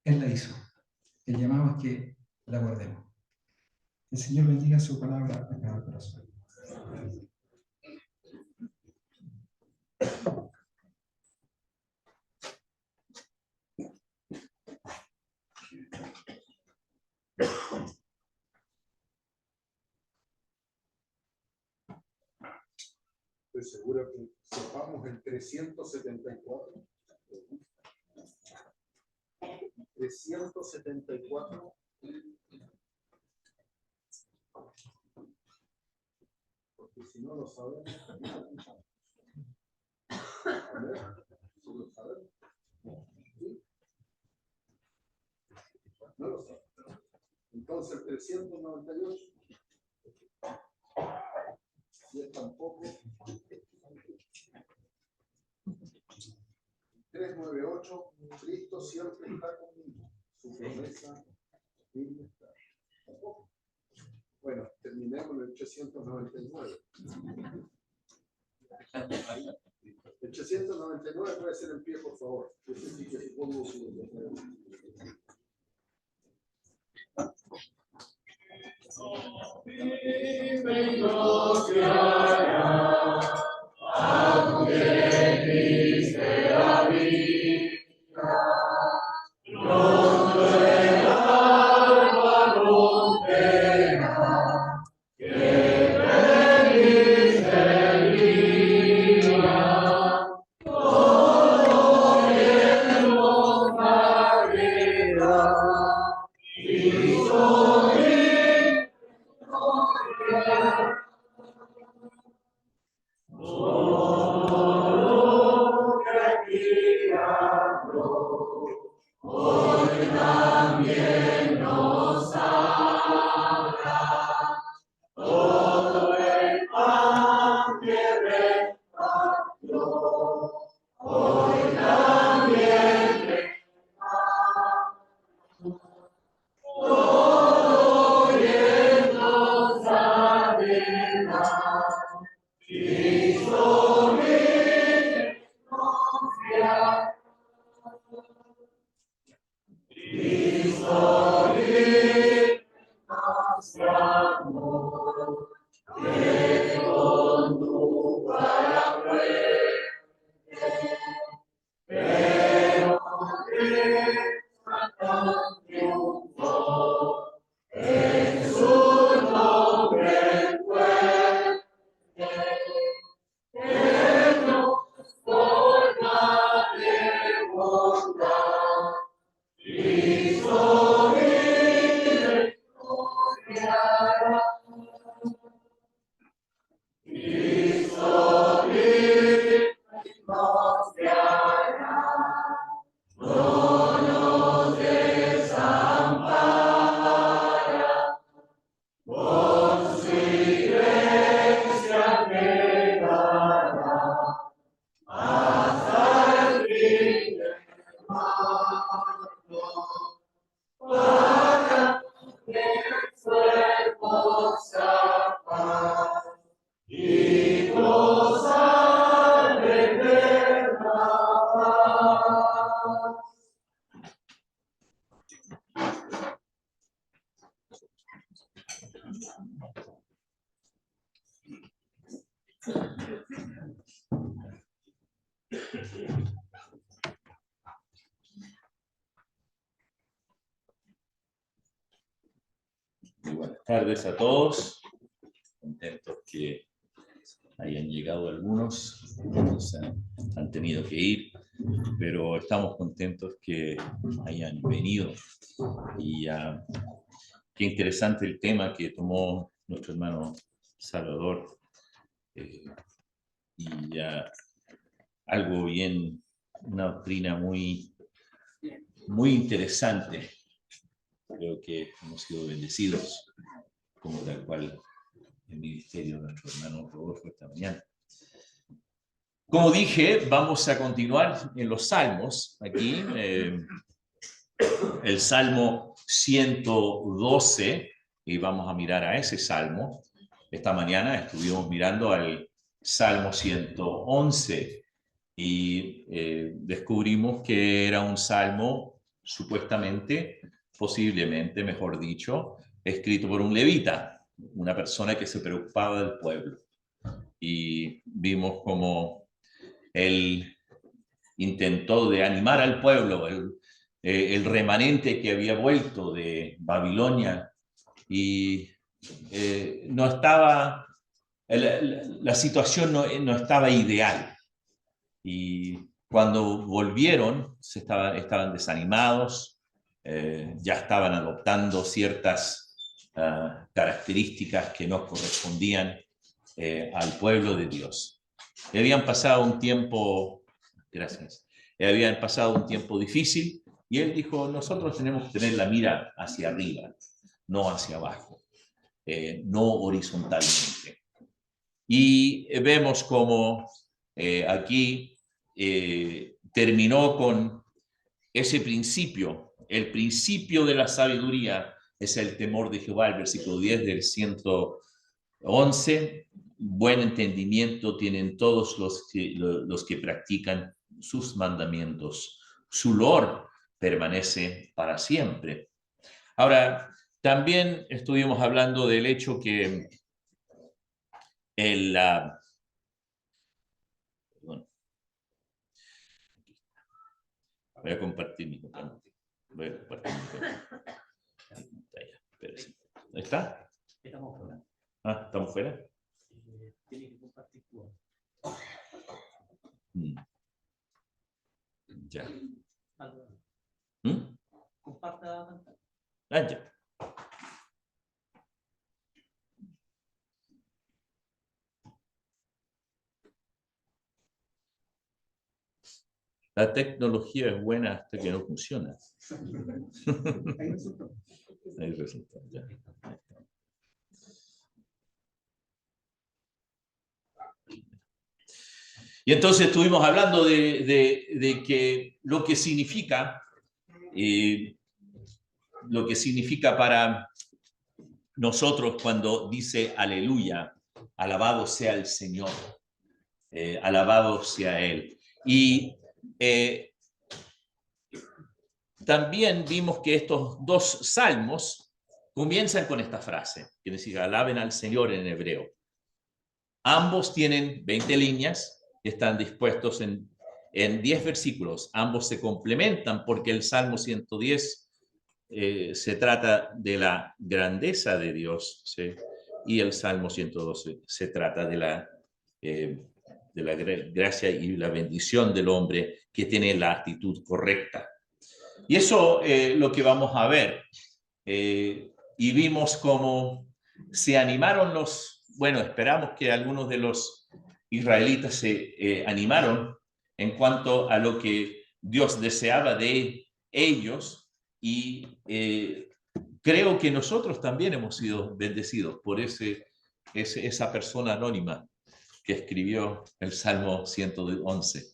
Él la hizo. El llamado es que la guardemos. El Señor bendiga su palabra a cada corazón. Estoy seguro que sepamos el 374. 374. Porque si no lo sabemos, a ver, si lo sabemos. ¿Sí? No lo sabemos. Entonces el 398. Y es tampoco. 398, Cristo siempre está conmigo. Su promesa firme está. ¿Tampoco? Bueno, terminemos en el 899. El 899 puede ser en pie, por favor. Yo sí que supongo Muy buenas tardes a todos. Contentos que hayan llegado algunos, otros han tenido que ir, pero estamos contentos que hayan venido. Y qué interesante el tema que tomó nuestro hermano Salvador. Y algo bien, una doctrina muy interesante. Creo que hemos sido bendecidos, como tal cual el ministerio de nuestro hermano Rodolfo esta mañana. Como dije, vamos a continuar en los salmos. Aquí, el Salmo 112, y vamos a mirar a ese salmo. Esta mañana estuvimos mirando al Salmo 111 y descubrimos que era un salmo supuestamente, posiblemente, mejor dicho, escrito por un levita, una persona que se preocupaba del pueblo. y vimos cómo él intentó de animar al pueblo, el remanente que había vuelto de Babilonia, y no estaba, la situación no estaba ideal. Y cuando volvieron, estaban desanimados, ya estaban adoptando ciertas características que no correspondían al pueblo de Dios. Habían pasado un tiempo, gracias, habían pasado un tiempo difícil, y él dijo, nosotros tenemos que tener la mira hacia arriba, no hacia abajo, no horizontalmente. Y vemos como aquí terminó con ese principio. El principio de la sabiduría es el temor de Jehová, el versículo 10 del 111. Buen entendimiento tienen todos los que practican sus mandamientos. Su loor permanece para siempre. Ahora, también estuvimos hablando del hecho que voy a compartir mi pantalla. ¿Ahí está? Estamos fuera. Ah, ¿estamos fuera? Tiene que compartir tú. Ya. Comparta la pantalla. Ah, ya. La tecnología es buena hasta que no funciona. Ahí resulta, ya. Y entonces estuvimos hablando de que lo que significa para nosotros cuando dice aleluya, alabado sea el Señor, alabado sea Él. Y también vimos que estos dos salmos comienzan con esta frase, que significa alaben al Señor en hebreo. Ambos tienen 20 líneas, están dispuestos en 10 versículos. Ambos se complementan porque el Salmo 110 se trata de la grandeza de Dios, ¿sí? Y el Salmo 112 se trata de la gracia y la bendición del hombre que tiene la actitud correcta. Y eso lo que vamos a ver. Y vimos cómo se animaron esperamos que algunos de los israelitas se animaron en cuanto a lo que Dios deseaba de ellos, y creo que nosotros también hemos sido bendecidos por esa persona anónima que escribió el Salmo 111.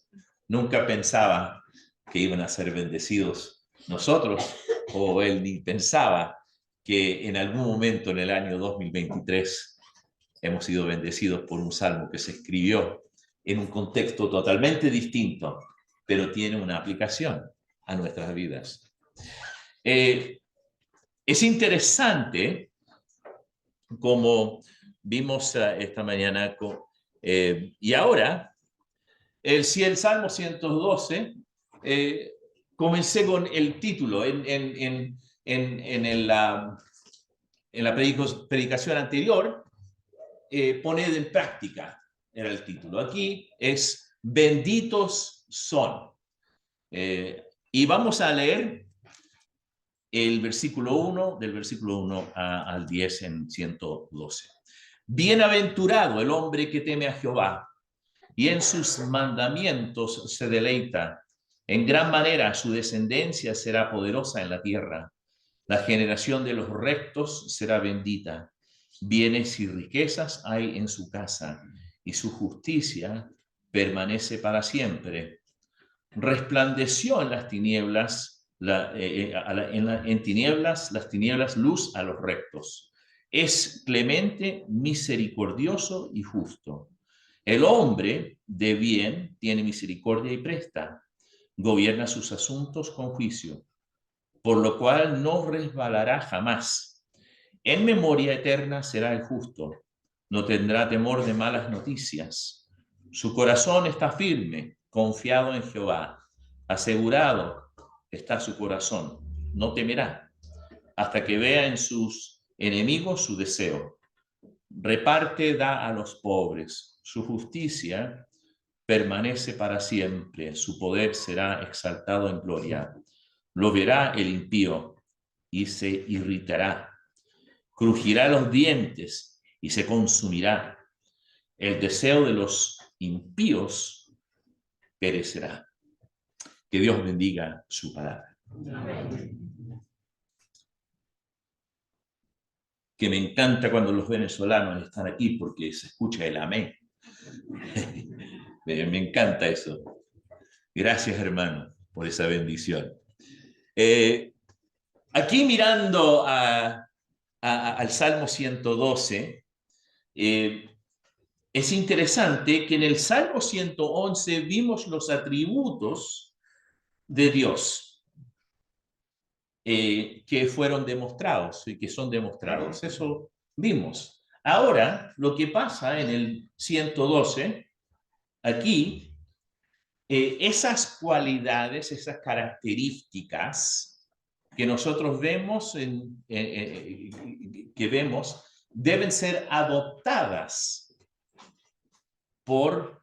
Nunca pensaba que iban a ser bendecidos nosotros, o él ni pensaba que en algún momento en el año 2023 hemos sido bendecidos por un salmo que se escribió en un contexto totalmente distinto, pero tiene una aplicación a nuestras vidas. Es interesante, como vimos esta mañana, y ahora, si el Salmo 112, comencé con el título en la predicación anterior, poned en práctica, era el título. Aquí es benditos son. Y vamos a leer el versículo 1, del versículo 1 al 10 en 112. Bienaventurado el hombre que teme a Jehová y en sus mandamientos se deleita. En gran manera su descendencia será poderosa en la tierra. La generación de los rectos será bendita. Bienes y riquezas hay en su casa, y su justicia permanece para siempre. Resplandeció en las tinieblas, en tinieblas, las tinieblas, luz a los rectos. Es clemente, misericordioso y justo. El hombre de bien tiene misericordia y presta. Gobierna sus asuntos con juicio, por lo cual no resbalará jamás. En memoria eterna será el justo. no tendrá temor de malas noticias. Su corazón está firme, confiado en Jehová. Asegurado está su corazón, no temerá, hasta que vea en sus enemigos su deseo. Reparte, da a los pobres. Su justicia permanece para siempre. Su poder será exaltado en gloria. Lo verá el impío y se irritará. Crujirá los dientes y se consumirá. El deseo de los impíos perecerá. Que Dios bendiga su palabra. Que me encanta cuando los venezolanos están aquí porque se escucha el amén. Me encanta eso. Gracias, hermano, por esa bendición. Aquí mirando al Salmo 112, es interesante que en el Salmo 111 vimos los atributos de Dios que fueron demostrados y que son demostrados. Eso vimos. Ahora, lo que pasa en el 112, aquí, esas cualidades, esas características que nosotros vemos, deben ser adoptadas por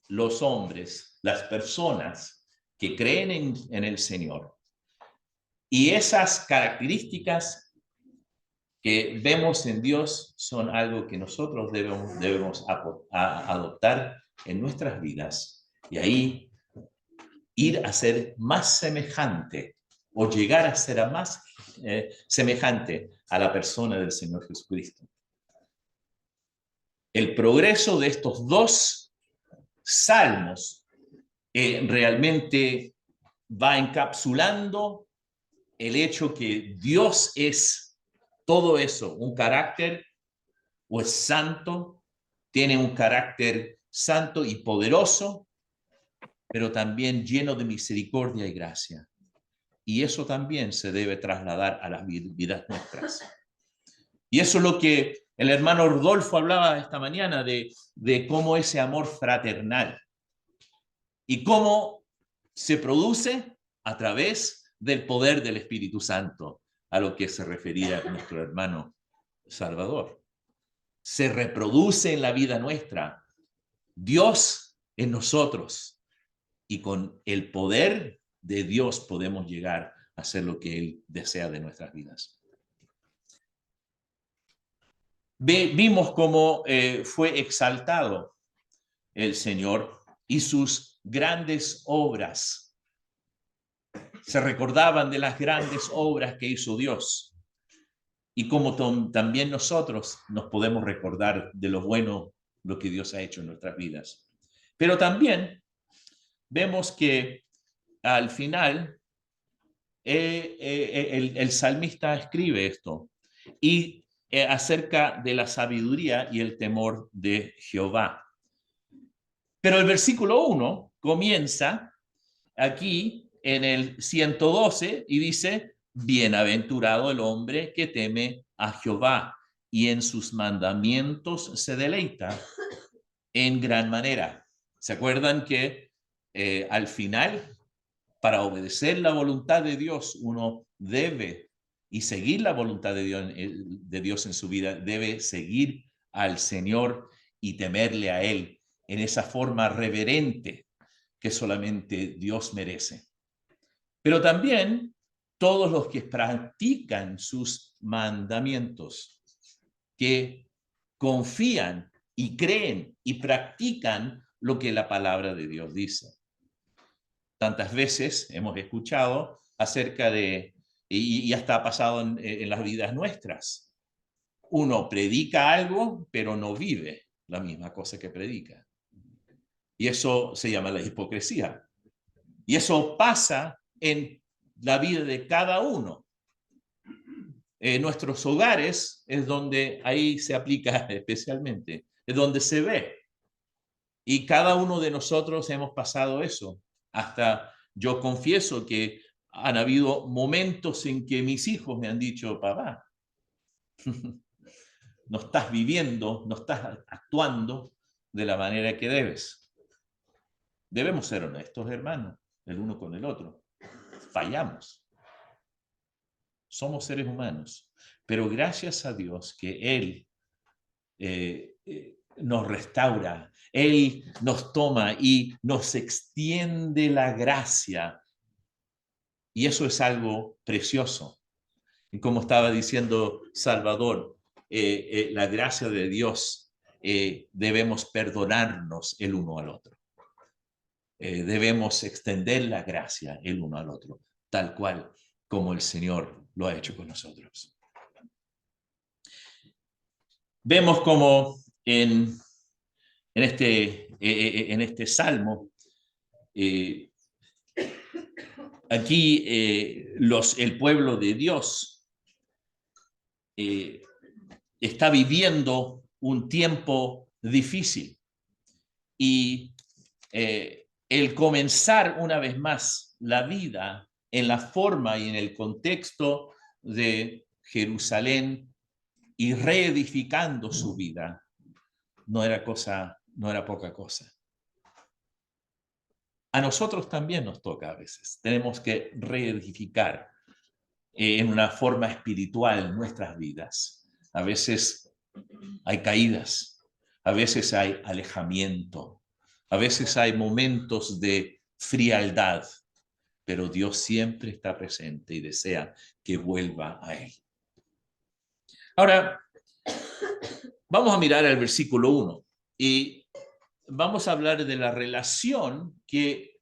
los hombres, las personas que creen en el Señor. Y esas características que vemos en Dios son algo que nosotros debemos adoptar en nuestras vidas. Y ahí ir a ser más semejante o llegar a ser más semejante a la persona del Señor Jesucristo. El progreso de estos dos salmos realmente va encapsulando el hecho que Dios es todo eso, un carácter o es santo, tiene un carácter santo y poderoso, pero también lleno de misericordia y gracia. Y eso también se debe trasladar a las vidas nuestras. Y eso es lo que el hermano Rodolfo hablaba esta mañana de cómo ese amor fraternal y cómo se produce a través del poder del Espíritu Santo, a lo que se refería nuestro hermano Salvador. Se reproduce en la vida nuestra. Dios en nosotros. Y con el poder de Dios podemos llegar a hacer lo que Él desea de nuestras vidas. Vimos cómo fue exaltado el Señor y sus grandes obras. Se recordaban de las grandes obras que hizo Dios. Y como también nosotros nos podemos recordar de lo bueno, lo que Dios ha hecho en nuestras vidas. Pero también vemos que al final el salmista escribe esto y acerca de la sabiduría y el temor de Jehová. Pero el versículo 1 comienza aquí en el 112 y dice: bienaventurado el hombre que teme a Jehová y en sus mandamientos se deleita en gran manera. ¿Se acuerdan que al final, para obedecer la voluntad de Dios, uno debe, y seguir la voluntad de Dios en su vida, debe seguir al Señor y temerle a Él en esa forma reverente que solamente Dios merece? Pero también todos los que practican sus mandamientos, que confían y creen y practican lo que la palabra de Dios dice. Tantas veces hemos escuchado acerca de, y hasta ha pasado en las vidas nuestras, uno predica algo, pero no vive la misma cosa que predica. Y eso se llama la hipocresía. Y eso pasa en la vida de cada uno. En nuestros hogares es donde ahí se aplica especialmente, es donde se ve. Y cada uno de nosotros hemos pasado eso. Hasta yo confieso que han habido momentos en que mis hijos me han dicho: papá, no estás viviendo, no estás actuando de la manera que debes. Debemos ser honestos, hermanos, el uno con el otro. Fallamos. Somos seres humanos, pero gracias a Dios que Él nos restaura, Él nos toma y nos extiende la gracia. Y eso es algo precioso. Y como estaba diciendo Salvador, la gracia de Dios, debemos perdonarnos el uno al otro. Debemos extender la gracia el uno al otro, tal cual como el Señor lo ha hecho con nosotros. Vemos como en este salmo, aquí el pueblo de Dios está viviendo un tiempo difícil y el comenzar una vez más la vida en la forma y en el contexto de Jerusalén y reedificando su vida no era poca cosa. A nosotros también nos toca a veces. Tenemos que reedificar en una forma espiritual nuestras vidas. A veces hay caídas, a veces hay alejamiento, a veces hay momentos de frialdad, pero Dios siempre está presente y desea que vuelva a Él. Ahora, vamos a mirar el versículo 1 y vamos a hablar de la relación que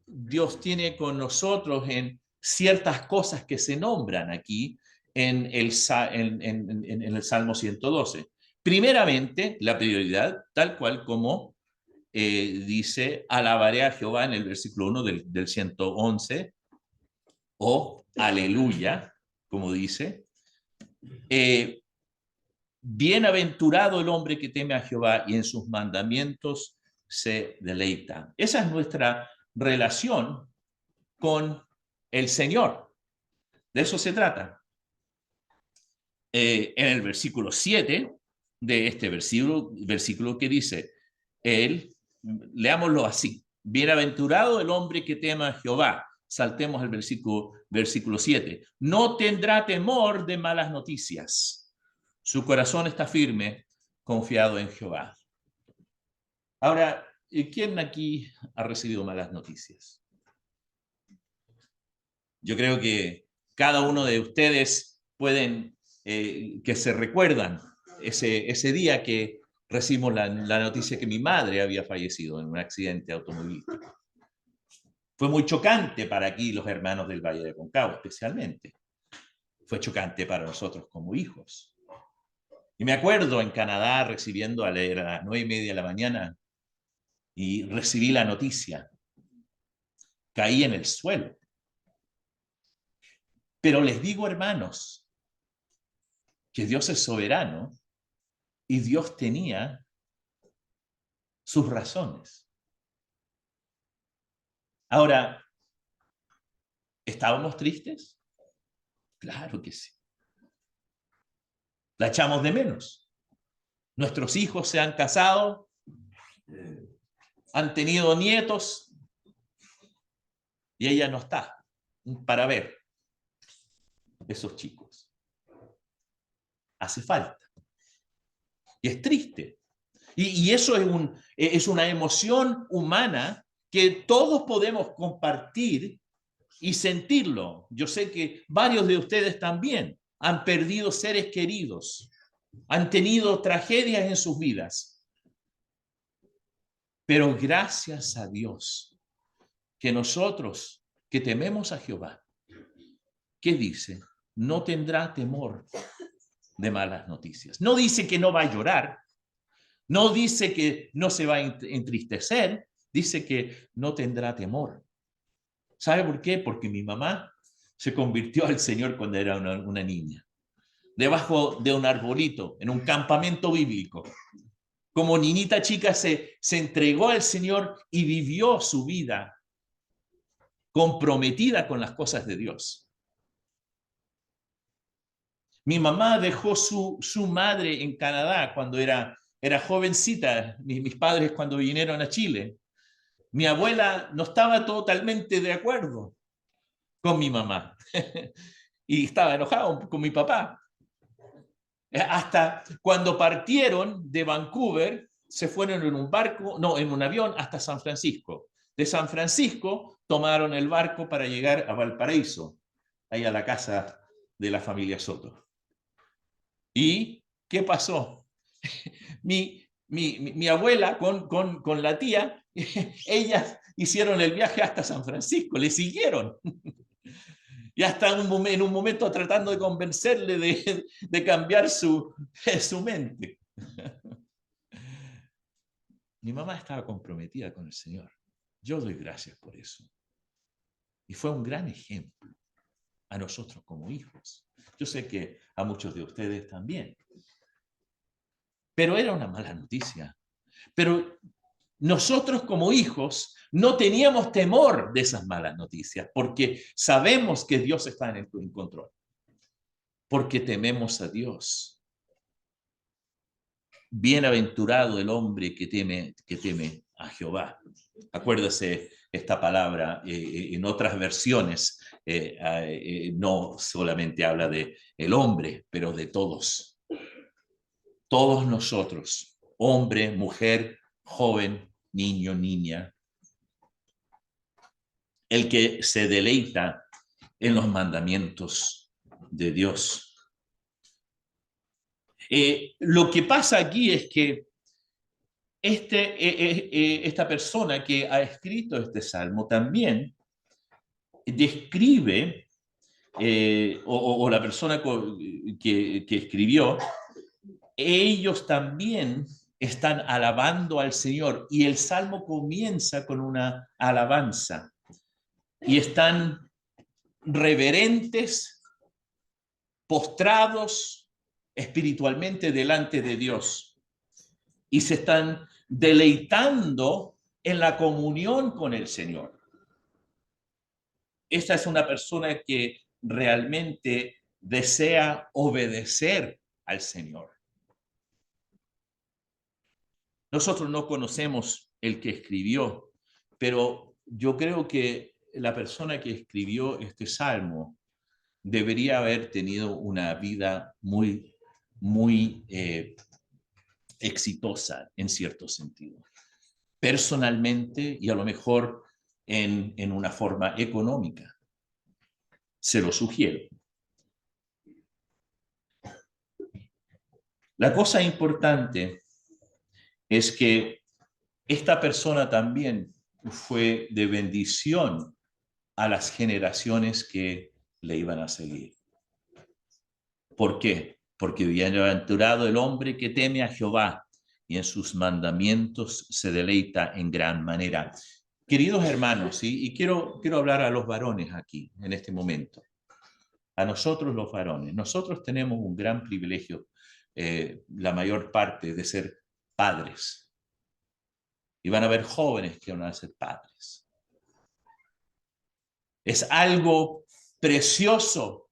Dios tiene con nosotros en ciertas cosas que se nombran aquí en el Salmo 112. Primeramente, la prioridad, tal cual como dice, alabaré a Jehová en el versículo 1 del 111, o aleluya, como dice. Bienaventurado el hombre que teme a Jehová y en sus mandamientos se deleita. Esa es nuestra relación con el Señor. De eso se trata. En el versículo 7 de este versículo que dice, leámoslo así, bienaventurado el hombre que teme a Jehová. Saltemos al versículo 7. No tendrá temor de malas noticias. Su corazón está firme, confiado en Jehová. Ahora, ¿quién aquí ha recibido malas noticias? Yo creo que cada uno de ustedes pueden, que se recuerdan ese día que recibimos la noticia que mi madre había fallecido en un accidente automovilístico. Fue muy chocante para aquí los hermanos del Valle de Aconcagua, especialmente. Fue chocante para nosotros como hijos. Y me acuerdo en Canadá recibiendo a leer a las 9:30 de la mañana y recibí la noticia. Caí en el suelo. Pero les digo, hermanos, que Dios es soberano y Dios tenía sus razones. Ahora, ¿estábamos tristes? Claro que sí. La echamos de menos. Nuestros hijos se han casado, han tenido nietos y ella no está para ver esos chicos. Hace falta. Y es triste. Y eso es una emoción humana que todos podemos compartir y sentirlo. Yo sé que varios de ustedes también han perdido seres queridos, han tenido tragedias en sus vidas. Pero gracias a Dios que nosotros que tememos a Jehová, ¿qué dice? No tendrá temor de malas noticias. No dice que no va a llorar, no dice que no se va a entristecer, dice que no tendrá temor. ¿Sabe por qué? Porque mi mamá se convirtió al Señor cuando era una niña, debajo de un arbolito, en un campamento bíblico. Como niñita chica se entregó al Señor y vivió su vida comprometida con las cosas de Dios. Mi mamá dejó su madre en Canadá cuando era jovencita, mis padres cuando vinieron a Chile. Mi abuela no estaba totalmente de acuerdo con mi mamá y estaba enojado con mi papá. Hasta cuando partieron de Vancouver, se fueron en un barco, no, en un avión hasta San Francisco. De San Francisco tomaron el barco para llegar a Valparaíso, ahí a la casa de la familia Soto. ¿Y qué pasó? Mi abuela con la tía, ellas hicieron el viaje hasta San Francisco, le siguieron. Y hasta en un momento tratando de convencerle de cambiar su mente. Mi mamá estaba comprometida con el Señor. Yo doy gracias por eso. Y fue un gran ejemplo a nosotros como hijos. Yo sé que a muchos de ustedes también. Pero era una mala noticia. Pero nosotros como hijos no teníamos temor de esas malas noticias porque sabemos que Dios está en control. Porque tememos a Dios. Bienaventurado el hombre que teme a Jehová. Acuérdese esta palabra en otras versiones. No solamente habla de el hombre, pero de todos. Todos nosotros, hombre, mujer, joven, niño, niña, el que se deleita en los mandamientos de Dios. Lo que pasa aquí es que esta persona que ha escrito este salmo también describe, o la persona que escribió, ellos también están alabando al Señor y el salmo comienza con una alabanza y están reverentes, postrados espiritualmente delante de Dios y se están deleitando en la comunión con el Señor. Esta es una persona que realmente desea obedecer al Señor. Nosotros no conocemos el que escribió, pero yo creo que la persona que escribió este salmo debería haber tenido una vida muy, muy exitosa en cierto sentido, personalmente y a lo mejor en una forma económica. Se lo sugiero. La cosa importante es que esta persona también fue de bendición a las generaciones que le iban a seguir. ¿Por qué? Porque bienaventurado el hombre que teme a Jehová y en sus mandamientos se deleita en gran manera. Queridos hermanos, ¿sí? Y quiero hablar a los varones aquí en este momento. A nosotros los varones. Nosotros tenemos un gran privilegio, la mayor parte, de ser padres. Y van a haber jóvenes que van a ser padres. Es algo precioso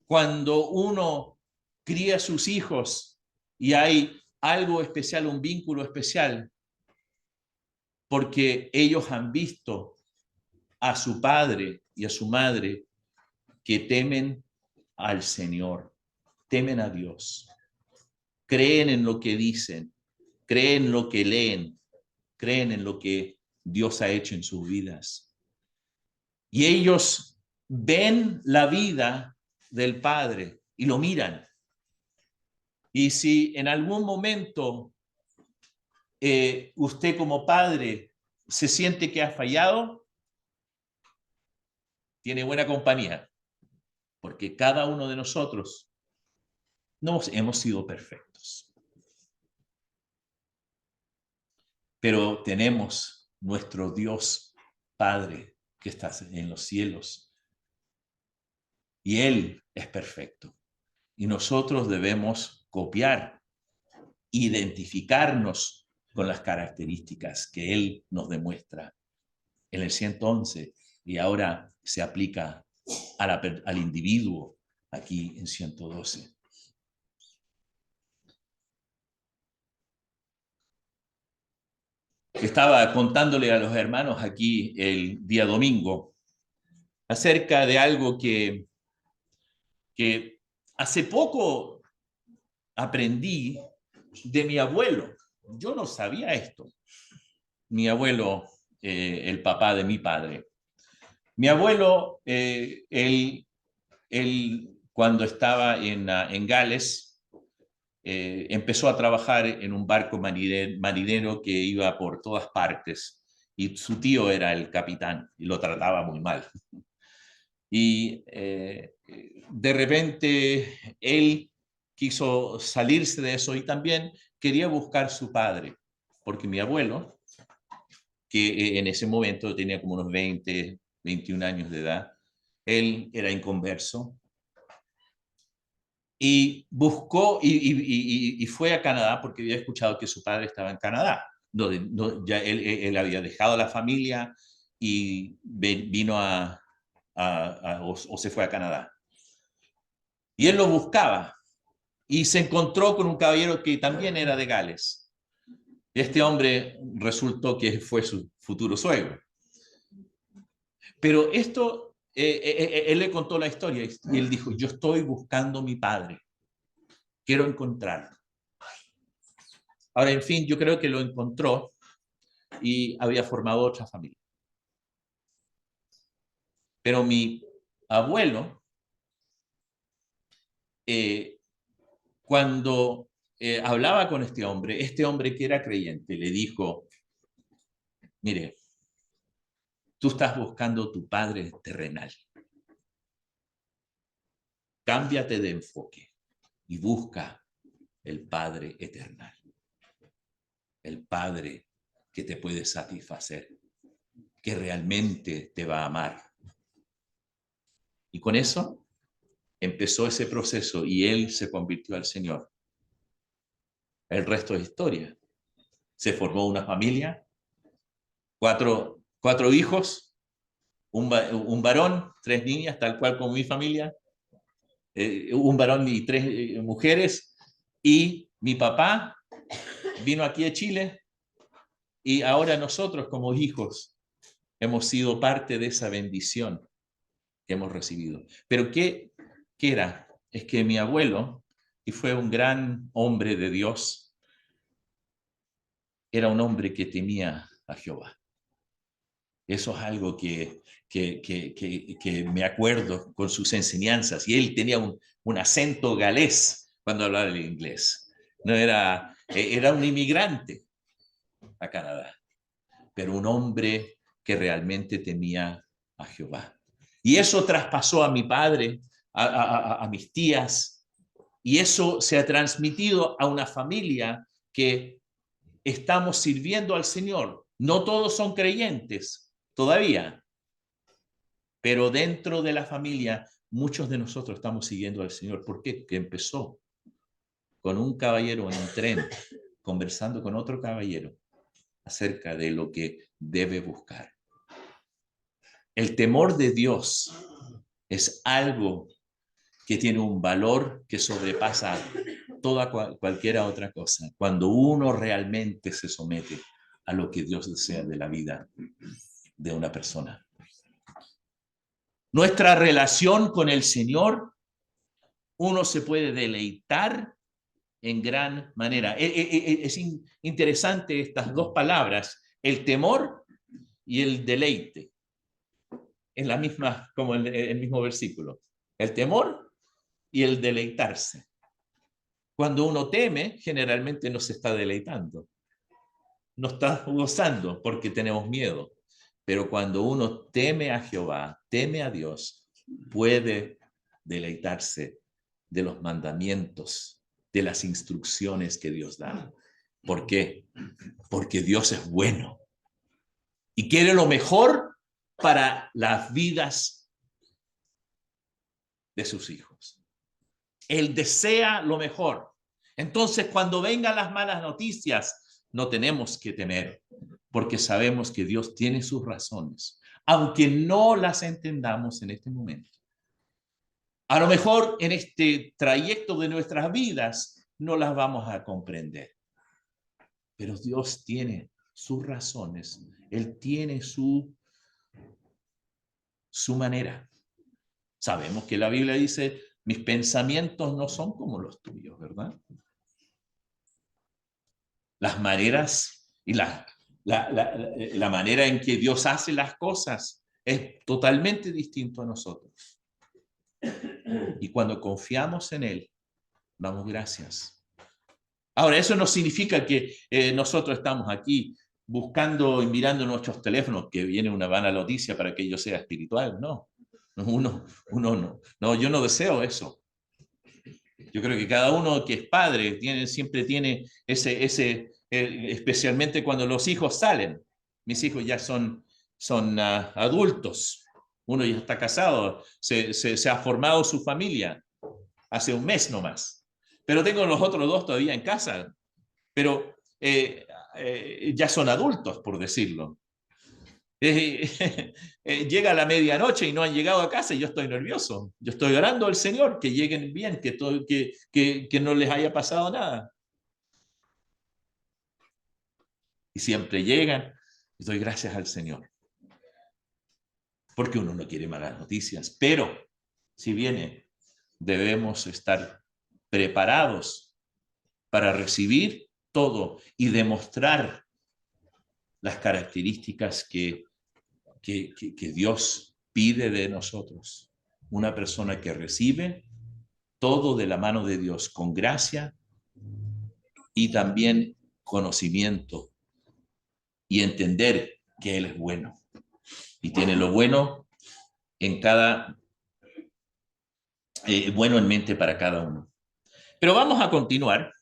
cuando uno cría a sus hijos y hay algo especial, un vínculo especial, porque ellos han visto a su padre y a su madre que temen al Señor, temen a Dios, creen en lo que dicen, creen en lo que leen, creen en lo que Dios ha hecho en sus vidas. Y ellos ven la vida del Padre y lo miran. Y si en algún momento usted como padre se siente que ha fallado, tiene buena compañía, porque cada uno de nosotros no hemos sido perfectos. Pero tenemos nuestro Dios Padre que está en los cielos y Él es perfecto. Y nosotros debemos copiar, identificarnos con las características que Él nos demuestra en el 111 y ahora se aplica al individuo aquí en 112. Estaba contándole a los hermanos aquí el día domingo acerca de algo que hace poco aprendí de mi abuelo. Yo no sabía esto. Mi abuelo, el papá de mi padre. Mi abuelo, él cuando estaba en Gales, empezó a trabajar en un barco marinero que iba por todas partes y su tío era el capitán y lo trataba muy mal. Y de repente él quiso salirse de eso y también quería buscar su padre, porque mi abuelo, que en ese momento tenía como unos 20, 21 años de edad, él era inconverso y buscó y fue a Canadá porque había escuchado que su padre estaba en Canadá. Ya él había dejado la familia y vino o se fue a Canadá. Y él lo buscaba y se encontró con un caballero que también era de Gales. Este hombre resultó que fue su futuro suegro. Pero esto, él le contó la historia y él dijo, yo estoy buscando a mi padre, quiero encontrarlo. Ahora, en fin, yo creo que lo encontró y había formado otra familia. Pero mi abuelo, cuando hablaba con este hombre que era creyente, le dijo, mire, tú estás buscando tu padre terrenal. Cámbiate de enfoque y busca el Padre eternal. El Padre que te puede satisfacer, que realmente te va a amar. Y con eso empezó ese proceso y él se convirtió al Señor. El resto es historia. Se formó una familia, cuatro hijos, un varón, 3 niñas, tal cual como mi familia, un varón y 3 mujeres, y mi papá vino aquí a Chile y ahora nosotros como hijos hemos sido parte de esa bendición que hemos recibido. Pero ¿qué era? Es que mi abuelo, y fue un gran hombre de Dios, era un hombre que temía a Jehová. Eso es algo que me acuerdo con sus enseñanzas. Y él tenía un acento galés cuando hablaba el inglés. No era un inmigrante a Canadá, pero un hombre que realmente temía a Jehová. Y eso traspasó a mi padre, a mis tías, y eso se ha transmitido a una familia que estamos sirviendo al Señor. No todos son creyentes todavía, pero dentro de la familia muchos de nosotros estamos siguiendo al Señor. ¿Por qué? Que empezó con un caballero en un tren conversando con otro caballero acerca de lo que debe buscar. El temor de Dios es algo que tiene un valor que sobrepasa toda cualquier otra cosa, cuando uno realmente se somete a lo que Dios desea de la vida de una persona. Nuestra relación con el Señor, uno se puede deleitar en gran manera. Es interesante estas dos palabras, el temor y el deleite. Es la misma, como el mismo versículo. El temor y el deleitarse. Cuando uno teme, generalmente no se está deleitando. No está gozando porque tenemos miedo. Pero cuando uno teme a Jehová, teme a Dios, puede deleitarse de los mandamientos, de las instrucciones que Dios da. ¿Por qué? Porque Dios es bueno y quiere lo mejor para las vidas de sus hijos. Él desea lo mejor. Entonces, cuando vengan las malas noticias, no tenemos que temer, porque sabemos que Dios tiene sus razones, aunque no las entendamos en este momento. A lo mejor en este trayecto de nuestras vidas no las vamos a comprender. Pero Dios tiene sus razones. Él tiene su manera. Sabemos que la Biblia dice, mis pensamientos no son como los tuyos, ¿verdad? Las maneras y la manera en que Dios hace las cosas es totalmente distinto a nosotros. Y cuando confiamos en Él, damos gracias. Ahora, eso no significa que nosotros estamos aquí buscando y mirando nuestros teléfonos, que viene una vana noticia para que yo sea espiritual. No, uno no. No, yo no deseo eso. Yo creo que cada uno que es padre siempre tiene especialmente cuando los hijos salen. Mis hijos ya son adultos. Uno ya está casado, se ha formado su familia hace un mes nomás. Pero tengo los otros dos todavía en casa. Pero ya son adultos, por decirlo. Llega la medianoche y no han llegado a casa y yo estoy nervioso. Yo estoy orando al Señor que lleguen bien, que no les haya pasado nada. Y siempre llegan y doy gracias al Señor. Porque uno no quiere malas noticias, pero si viene, debemos estar preparados para recibir todo y demostrar las características que Dios pide de nosotros. Una persona que recibe todo de la mano de Dios con gracia y también conocimiento y entender que Él es bueno y tiene lo bueno en bueno en mente para cada uno. Pero vamos a continuar.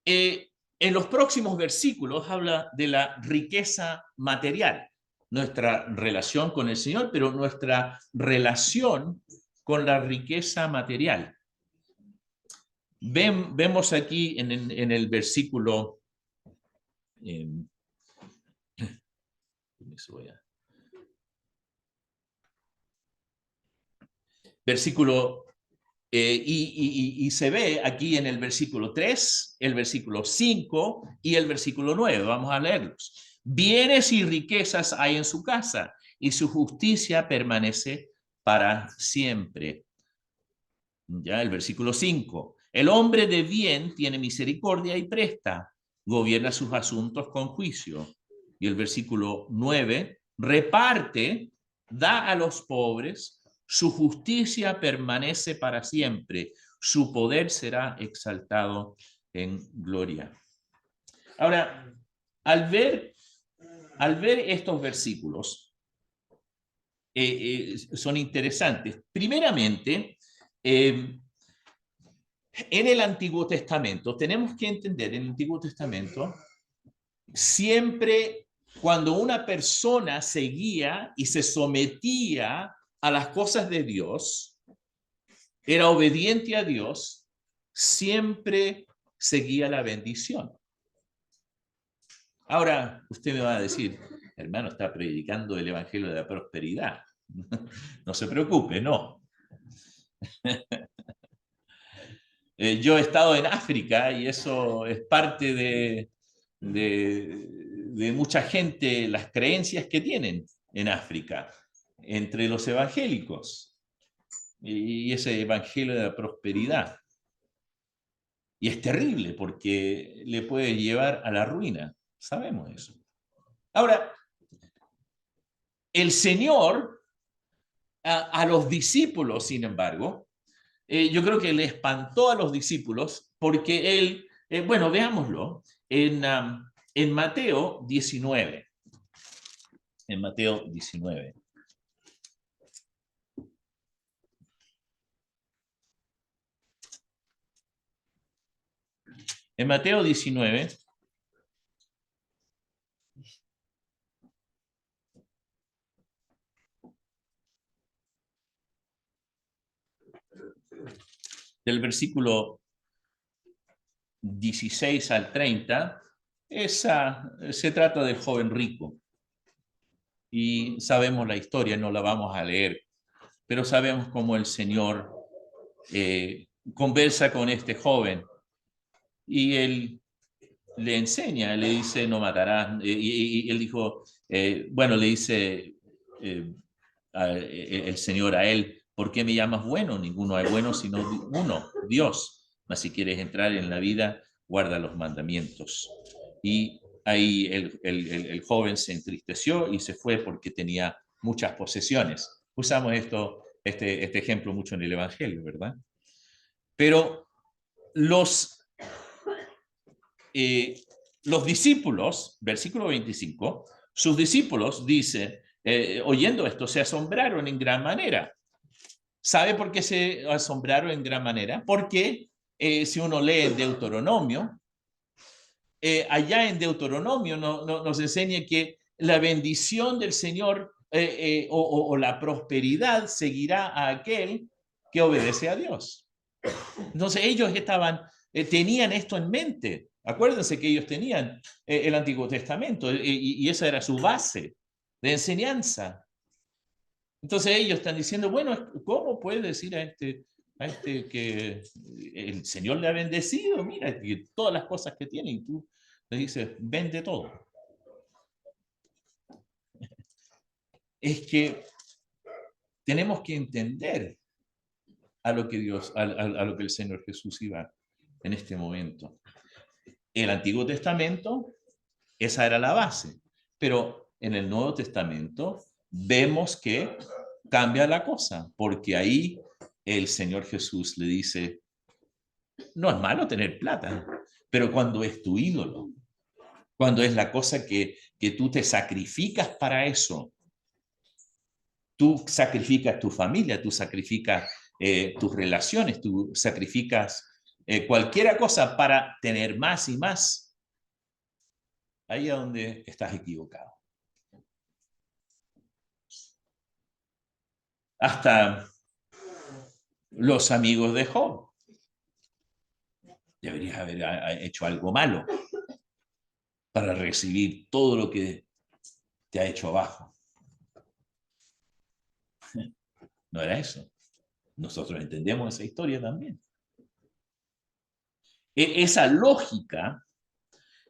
En los próximos versículos habla de la riqueza material, nuestra relación con el Señor, pero nuestra relación con la riqueza material. Vemos aquí en el versículo... versículo... y se ve aquí en el versículo 3, el versículo 5 y el versículo 9. Vamos a leerlos. Bienes y riquezas hay en su casa, y su justicia permanece para siempre. Ya el versículo 5. El hombre de bien tiene misericordia y presta, gobierna sus asuntos con juicio. Y el versículo 9. Reparte, da a los pobres, su justicia permanece para siempre, su poder será exaltado en gloria. Ahora, al ver estos versículos, son interesantes. Primeramente, en el Antiguo Testamento, tenemos que entender, en el Antiguo Testamento, siempre cuando una persona seguía y se sometía a las cosas de Dios, era obediente a Dios, siempre seguía la bendición. Ahora, usted me va a decir, hermano, está predicando el evangelio de la prosperidad. No se preocupe, no. Yo he estado en África y eso es parte de mucha gente, las creencias que tienen en África, entre los evangélicos, y ese evangelio de la prosperidad. Y es terrible porque le puede llevar a la ruina, sabemos eso. Ahora, el Señor a los discípulos, sin embargo, yo creo que le espantó a los discípulos porque él, bueno, veámoslo, en Mateo 19. En Mateo 19. En Mateo 19, del versículo 16 al 30, se trata del joven rico. Y sabemos la historia, no la vamos a leer pero sabemos cómo el Señor conversa con este joven y él le enseña, le dice no matarás, y él dijo, bueno, le dice el Señor a él, ¿por qué me llamas bueno? Ninguno es bueno sino uno, Dios. Mas si quieres entrar en la vida, guarda los mandamientos. Y ahí el joven se entristeció y se fue porque tenía muchas posesiones. Usamos este ejemplo mucho en el Evangelio, ¿verdad? Pero los discípulos, versículo 25, sus discípulos, dice, oyendo esto, se asombraron en gran manera. ¿Sabe por qué se asombraron en gran manera? Porque si uno lee en Deuteronomio, allá en Deuteronomio nos enseña que la bendición del Señor o la prosperidad seguirá a aquel que obedece a Dios. Entonces ellos tenían esto en mente. Acuérdense que ellos tenían el Antiguo Testamento y esa era su base de enseñanza. Entonces ellos están diciendo, bueno, ¿cómo puede decir a este que el Señor le ha bendecido? Mira, que todas las cosas que tiene y tú le dices, vende todo. Es que tenemos que entender a lo que a lo que el Señor Jesús iba en este momento. El Antiguo Testamento, esa era la base, pero en el Nuevo Testamento vemos que cambia la cosa, porque ahí el Señor Jesús le dice, no es malo tener plata, pero cuando es tu ídolo, cuando es la cosa que tú te sacrificas para eso, tú sacrificas tu familia, tú sacrificas tus relaciones, tú sacrificas cualquier cosa para tener más y más, ahí es donde estás equivocado. Hasta los amigos de Job. Deberías haber hecho algo malo para recibir todo lo que te ha hecho abajo. No era eso. Nosotros entendemos esa historia también. Esa lógica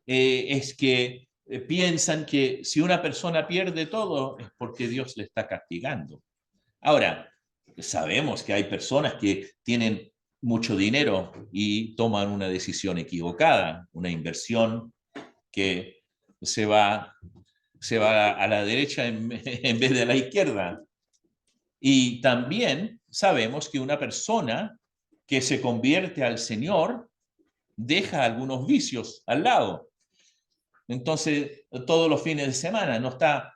es que piensan que si una persona pierde todo es porque Dios le está castigando. Ahora, sabemos que hay personas que tienen mucho dinero y toman una decisión equivocada, una inversión que se va a la derecha en vez de a la izquierda. Y también sabemos que una persona que se convierte al Señor deja algunos vicios al lado. Entonces, todos los fines de semana no está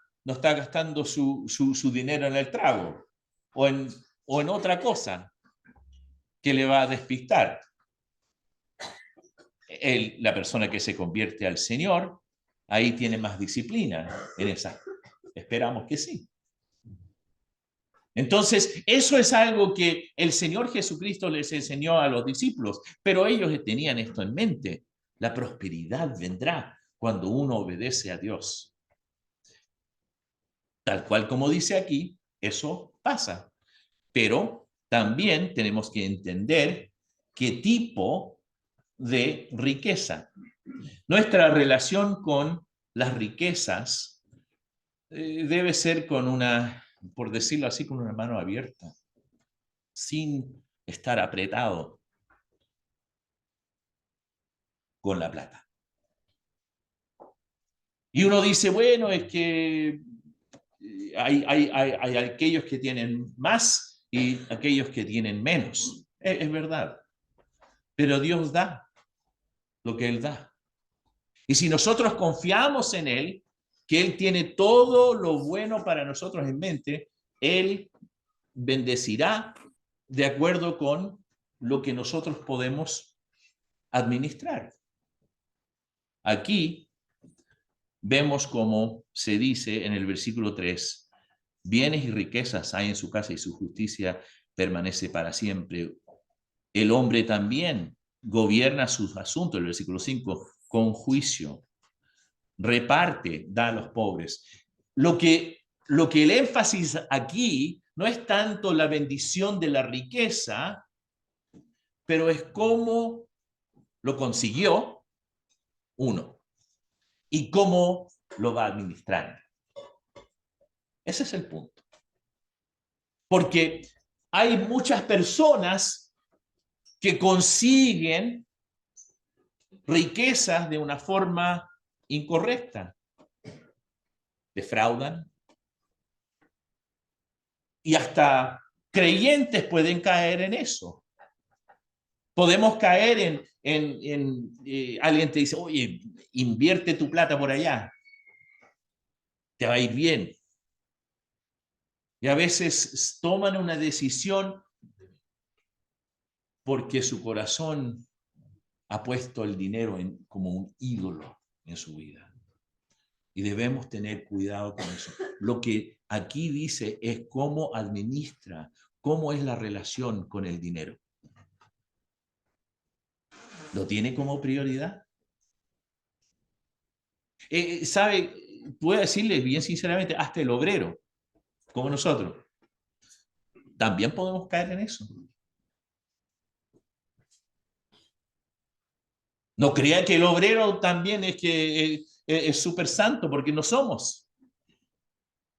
gastando su dinero en el trago o en otra cosa que le va a despistar. La persona que se convierte al Señor, ahí tiene más disciplina en esa. Esperamos que sí. Entonces, eso es algo que el Señor Jesucristo les enseñó a los discípulos, pero ellos tenían esto en mente. La prosperidad vendrá cuando uno obedece a Dios. Tal cual como dice aquí, eso pasa. Pero también tenemos que entender qué tipo de riqueza. Nuestra relación con las riquezas debe ser con una, por decirlo así, con una mano abierta, sin estar apretado con la plata. Y uno dice, bueno, es que hay aquellos que tienen más y aquellos que tienen menos. Es verdad. Pero Dios da lo que Él da. Y si nosotros confiamos en Él, que Él tiene todo lo bueno para nosotros en mente, Él bendecirá de acuerdo con lo que nosotros podemos administrar. Aquí vemos como se dice en el versículo 3, bienes y riquezas hay en su casa y su justicia permanece para siempre. El hombre también gobierna sus asuntos, el versículo 5, con juicio. Reparte, da a los pobres. Lo que el énfasis aquí no es tanto la bendición de la riqueza, pero es cómo lo consiguió uno y cómo lo va a administrar. Ese es el punto. Porque hay muchas personas que consiguen riquezas de una forma incorrecta. Defraudan. Y hasta creyentes pueden caer en eso. Podemos caer alguien te dice, oye, invierte tu plata por allá. Te va a ir bien. Y a veces toman una decisión porque su corazón ha puesto el dinero como un ídolo en su vida. Y debemos tener cuidado con eso. Lo que aquí dice es cómo administra, cómo es la relación con el dinero. ¿Lo tiene como prioridad? ¿Sabe? Puedo decirle bien sinceramente, hasta el obrero, como nosotros, también podemos caer en eso. No crea que el obrero también es súper santo, porque no somos.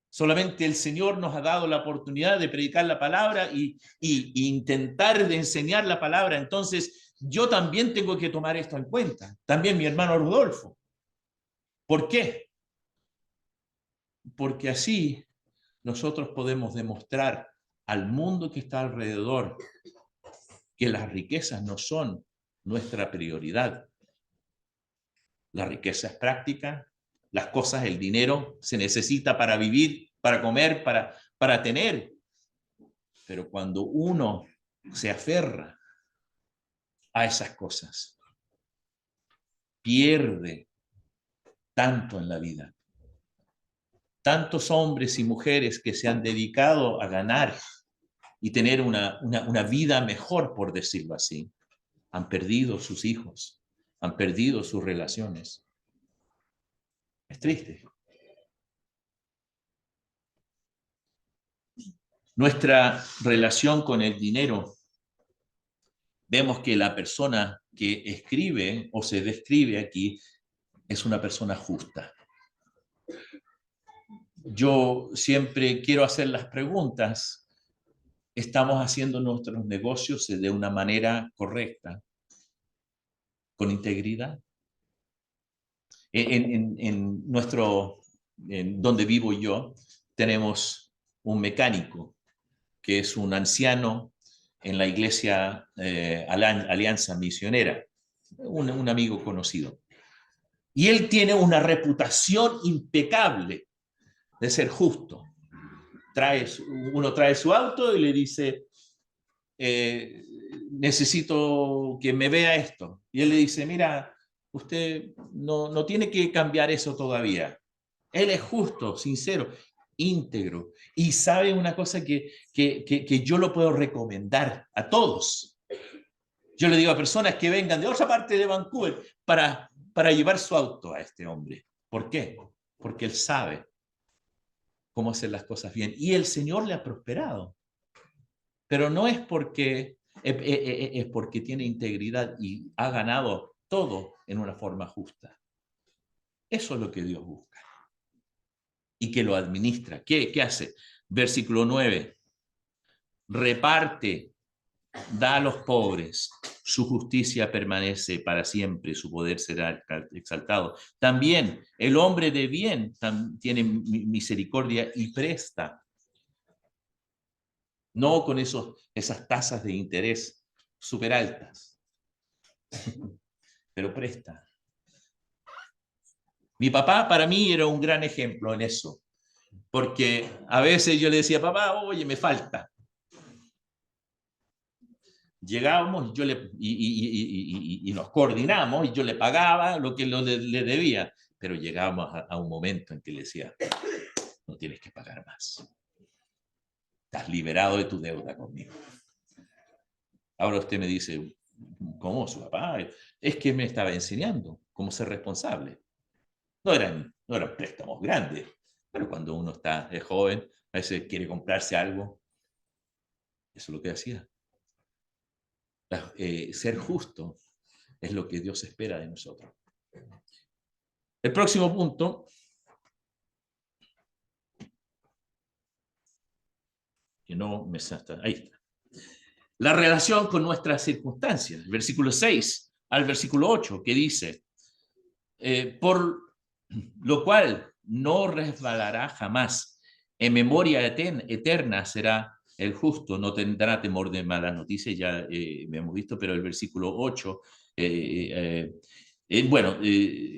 Solamente el Señor nos ha dado la oportunidad de predicar la palabra y intentar de enseñar la palabra. Entonces, yo también tengo que tomar esto en cuenta. También mi hermano Rodolfo. ¿Por qué? Porque así nosotros podemos demostrar al mundo que está alrededor que las riquezas no son nuestra prioridad. La riqueza es práctica, las cosas, el dinero se necesita para vivir, para comer, para tener. Pero cuando uno se aferra a esas cosas, pierde tanto en la vida. Tantos hombres y mujeres que se han dedicado a ganar y tener una vida mejor, por decirlo así, han perdido sus hijos, han perdido sus relaciones. Es triste. Nuestra relación con el dinero, vemos que la persona que escribe o se describe aquí es una persona justa. Yo siempre quiero hacer las preguntas. ¿Estamos haciendo nuestros negocios de una manera correcta, con integridad? Donde vivo yo, tenemos un mecánico que es un anciano en la iglesia Alianza Misionera, un amigo conocido. Y él tiene una reputación impecable de ser justo. Uno trae su auto y le dice, necesito que me vea esto. Y él le dice, mira, usted no tiene que cambiar eso todavía. Él es justo, sincero, íntegro. Y sabe una cosa que yo lo puedo recomendar a todos. Yo le digo a personas que vengan de otra parte de Vancouver para llevar su auto a este hombre. ¿Por qué? Porque él sabe cómo hacer las cosas bien. Y el Señor le ha prosperado. Pero no es porque tiene integridad y ha ganado todo en una forma justa. Eso es lo que Dios busca. Y que lo administra. ¿Qué hace? Versículo 9. Reparte, da a los pobres. Su justicia permanece para siempre, su poder será exaltado. También el hombre de bien tiene misericordia y presta. No con esas tasas de interés súper altas, pero presta. Mi papá para mí era un gran ejemplo en eso, porque a veces yo le decía, papá, oye, me falta. Llegábamos y nos coordinamos y yo le pagaba lo que le debía, pero llegábamos a un momento en que le decía, no tienes que pagar más. Estás liberado de tu deuda conmigo. Ahora usted me dice, ¿cómo su papá? Es que me estaba enseñando cómo ser responsable. No eran préstamos grandes, pero cuando uno es joven, a veces quiere comprarse algo Eso es lo que hacía. Ser justo es lo que Dios espera de nosotros. El próximo punto, que no me salta, ahí está. La relación con nuestras circunstancias, el versículo 6 al versículo 8, que dice, por lo cual no resbalará jamás, en memoria eterna será el justo, no tendrá temor de malas noticias, ya hemos visto, pero el versículo 8, el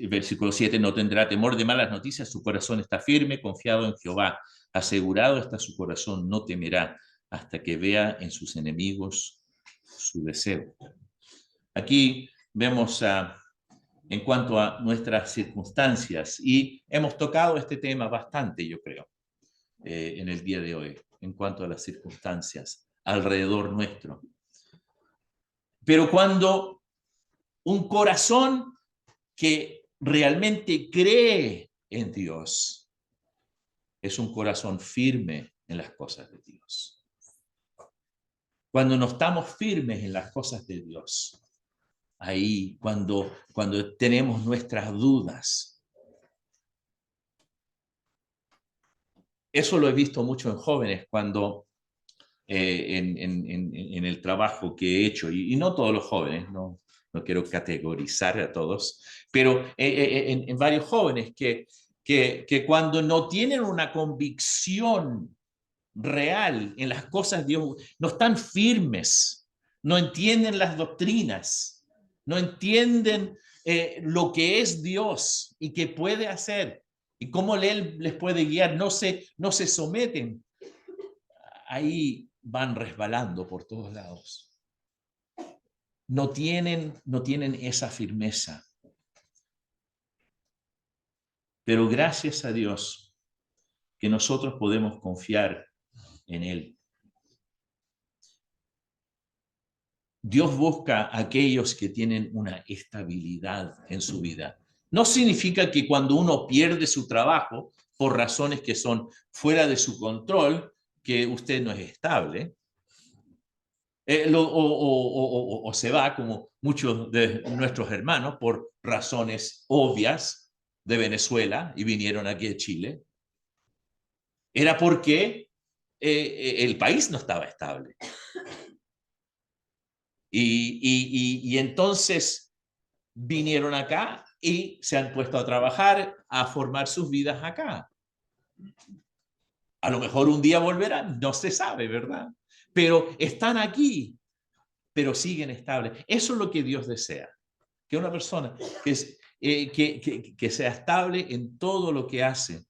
versículo 7, no tendrá temor de malas noticias, su corazón está firme, confiado en Jehová, asegurado está su corazón, no temerá hasta que vea en sus enemigos su deseo. Aquí vemos en cuanto a nuestras circunstancias, y hemos tocado este tema bastante, yo creo, en el día de hoy, en cuanto a las circunstancias alrededor nuestro. Pero cuando un corazón que realmente cree en Dios es un corazón firme en las cosas de Dios. Cuando no estamos firmes en las cosas de Dios, ahí cuando tenemos nuestras dudas. Eso lo he visto mucho en jóvenes cuando en el trabajo que he hecho, y no todos los jóvenes, no quiero categorizar a todos, pero en varios jóvenes que cuando no tienen una convicción real en las cosas de Dios, no están firmes, no entienden las doctrinas, no entienden lo que es Dios y qué puede hacer y cómo Él les puede guiar, no se someten. Ahí van resbalando por todos lados. No tienen esa firmeza. Pero gracias a Dios que nosotros podemos confiar en Él. Dios busca a aquellos que tienen una estabilidad en su vida. No significa que cuando uno pierde su trabajo por razones que son fuera de su control, que usted no es estable. O se va, como muchos de nuestros hermanos, por razones obvias de Venezuela y vinieron aquí a Chile. Era porque el país no estaba estable. Y entonces vinieron acá y se han puesto a trabajar, a formar sus vidas acá. A lo mejor un día volverán, no se sabe, ¿verdad? Pero están aquí, pero siguen estables. Eso es lo que Dios desea. Que una persona que sea estable en todo lo que hace.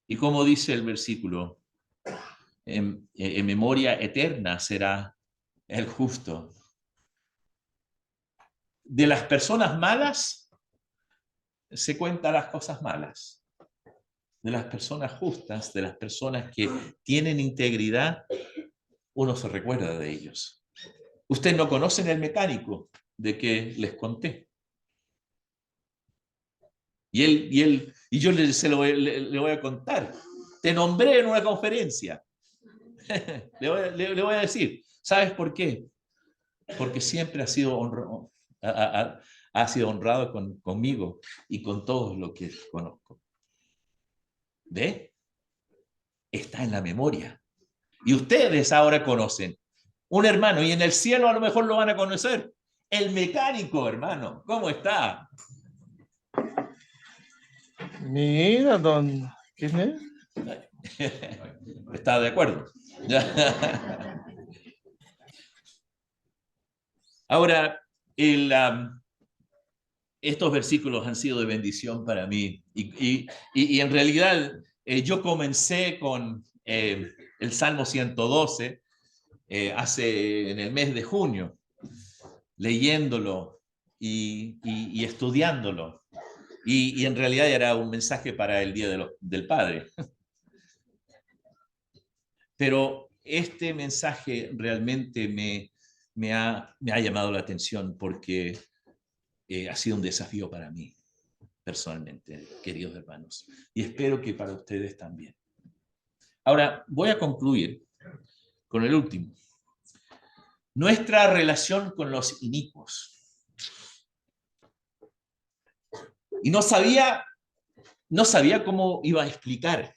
Y como dice el versículo, en memoria eterna será el justo. De las personas malas se cuentan las cosas malas. De las personas justas, de las personas que tienen integridad, uno se recuerda de ellos. Ustedes no conocen el mecánico de que les conté. Y yo le voy a contar. Te nombré en una conferencia. le voy a decir, ¿sabes por qué? Porque siempre ha sido honrado, ha sido honrado conmigo y con todos los que conozco. ¿Ve? Está en la memoria. Y ustedes ahora conocen un hermano, y en el cielo a lo mejor lo van a conocer. El mecánico, hermano. ¿Cómo está? Mira, don Kirchner. ¿Está de acuerdo? Ahora, estos versículos han sido de bendición para mí. Y en realidad yo comencé con el Salmo 112 en el mes de junio, leyéndolo y estudiándolo. Y en realidad era un mensaje para el Día del Padre. Pero este mensaje realmente me ha llamado la atención porque ha sido un desafío para mí, personalmente, queridos hermanos. Y espero que para ustedes también. Ahora, voy a concluir con el último. Nuestra relación con los inicuos. Y no sabía cómo iba a explicar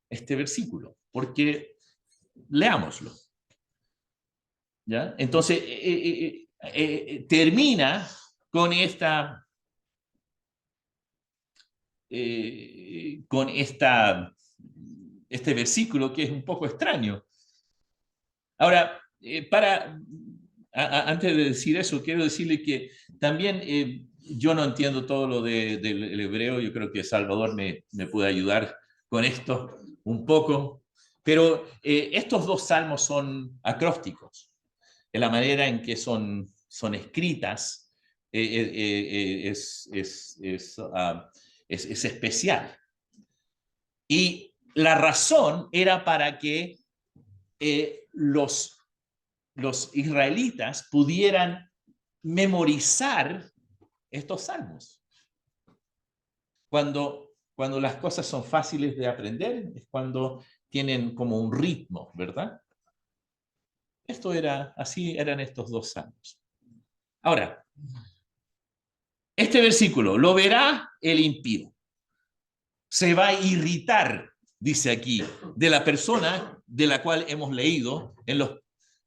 este versículo, porque leámoslo. ¿Ya? Entonces, termina con este versículo que es un poco extraño. Ahora, antes de decir eso, quiero decirle que también yo no entiendo todo lo del hebreo. Yo creo que Salvador me puede ayudar con esto un poco, pero estos dos salmos son acrósticos. En la manera en que son escritas es especial. Y la razón era para que los israelitas pudieran memorizar estos salmos. Cuando las cosas son fáciles de aprender, es cuando tienen como un ritmo, ¿verdad? Así eran estos dos salmos. Ahora, este versículo, lo verá el impío. Se va a irritar, dice aquí, de la persona de la cual hemos leído en los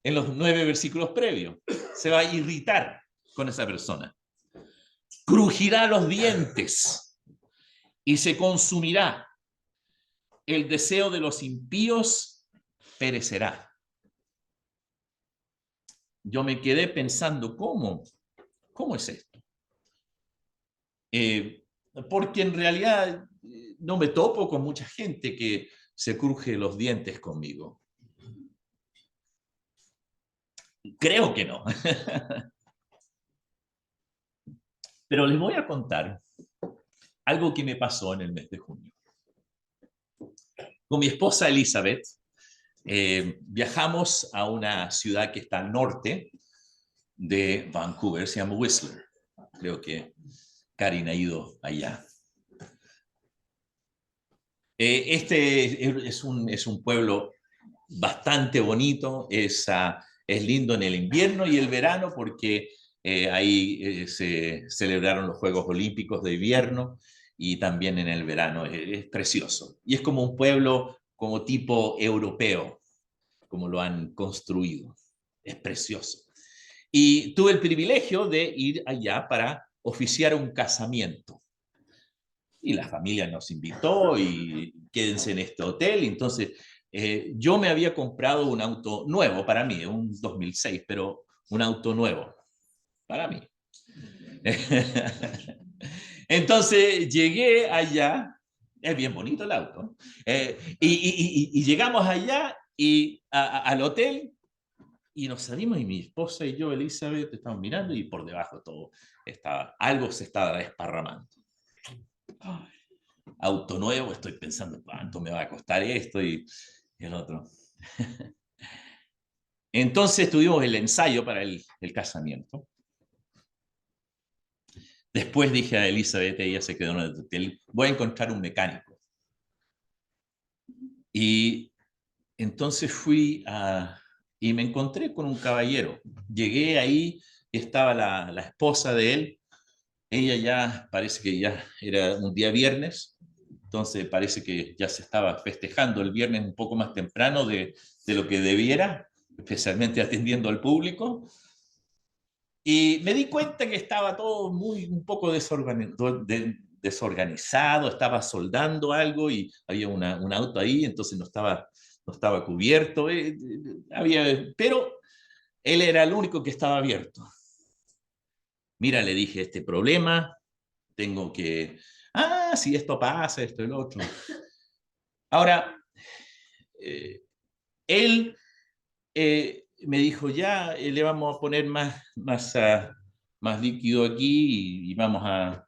9 versículos previos. Se va a irritar con esa persona. Crujirá los dientes y se consumirá. El deseo de los impíos perecerá. Yo me quedé pensando, ¿cómo es esto? Porque en realidad no me topo con mucha gente que se cruje los dientes conmigo. Creo que no. Pero les voy a contar algo que me pasó en el mes de junio. Con mi esposa Elizabeth, viajamos a una ciudad que está al norte de Vancouver, se llama Whistler. Creo que Karin ha ido allá. Este es un pueblo bastante bonito, es lindo en el invierno y el verano porque ahí se celebraron los Juegos Olímpicos de invierno y también en el verano. Es precioso. Y es como un pueblo como tipo europeo, como lo han construido. Es precioso. Y tuve el privilegio de ir allá para oficiar un casamiento. Y la familia nos invitó y quédense en este hotel. Entonces, yo me había comprado un auto nuevo para mí, un 2006, pero un auto nuevo para mí. Entonces, llegué allá, es bien bonito el auto, y llegamos allá al hotel y nos salimos y mi esposa y yo, Elizabeth, estábamos mirando y por debajo todo algo se estaba desparramando. Auto nuevo, estoy pensando cuánto me va a costar esto y el otro. Entonces tuvimos el ensayo para el casamiento. Después dije a Elizabeth, ella se quedó en el hotel, voy a encontrar un mecánico. Y entonces y me encontré con un caballero. Llegué ahí y estaba la esposa de él. Ella ya, parece que ya era un día viernes, entonces parece que ya se estaba festejando el viernes un poco más temprano de lo que debiera, especialmente atendiendo al público. Y me di cuenta que estaba todo un poco desorganizado, estaba soldando algo y había un auto ahí, entonces no estaba cubierto. Pero él era el único que estaba abierto. Mira, le dije, este problema, tengo que... si esto pasa, esto y lo otro. Ahora, él me dijo, ya le vamos a poner más líquido aquí y vamos a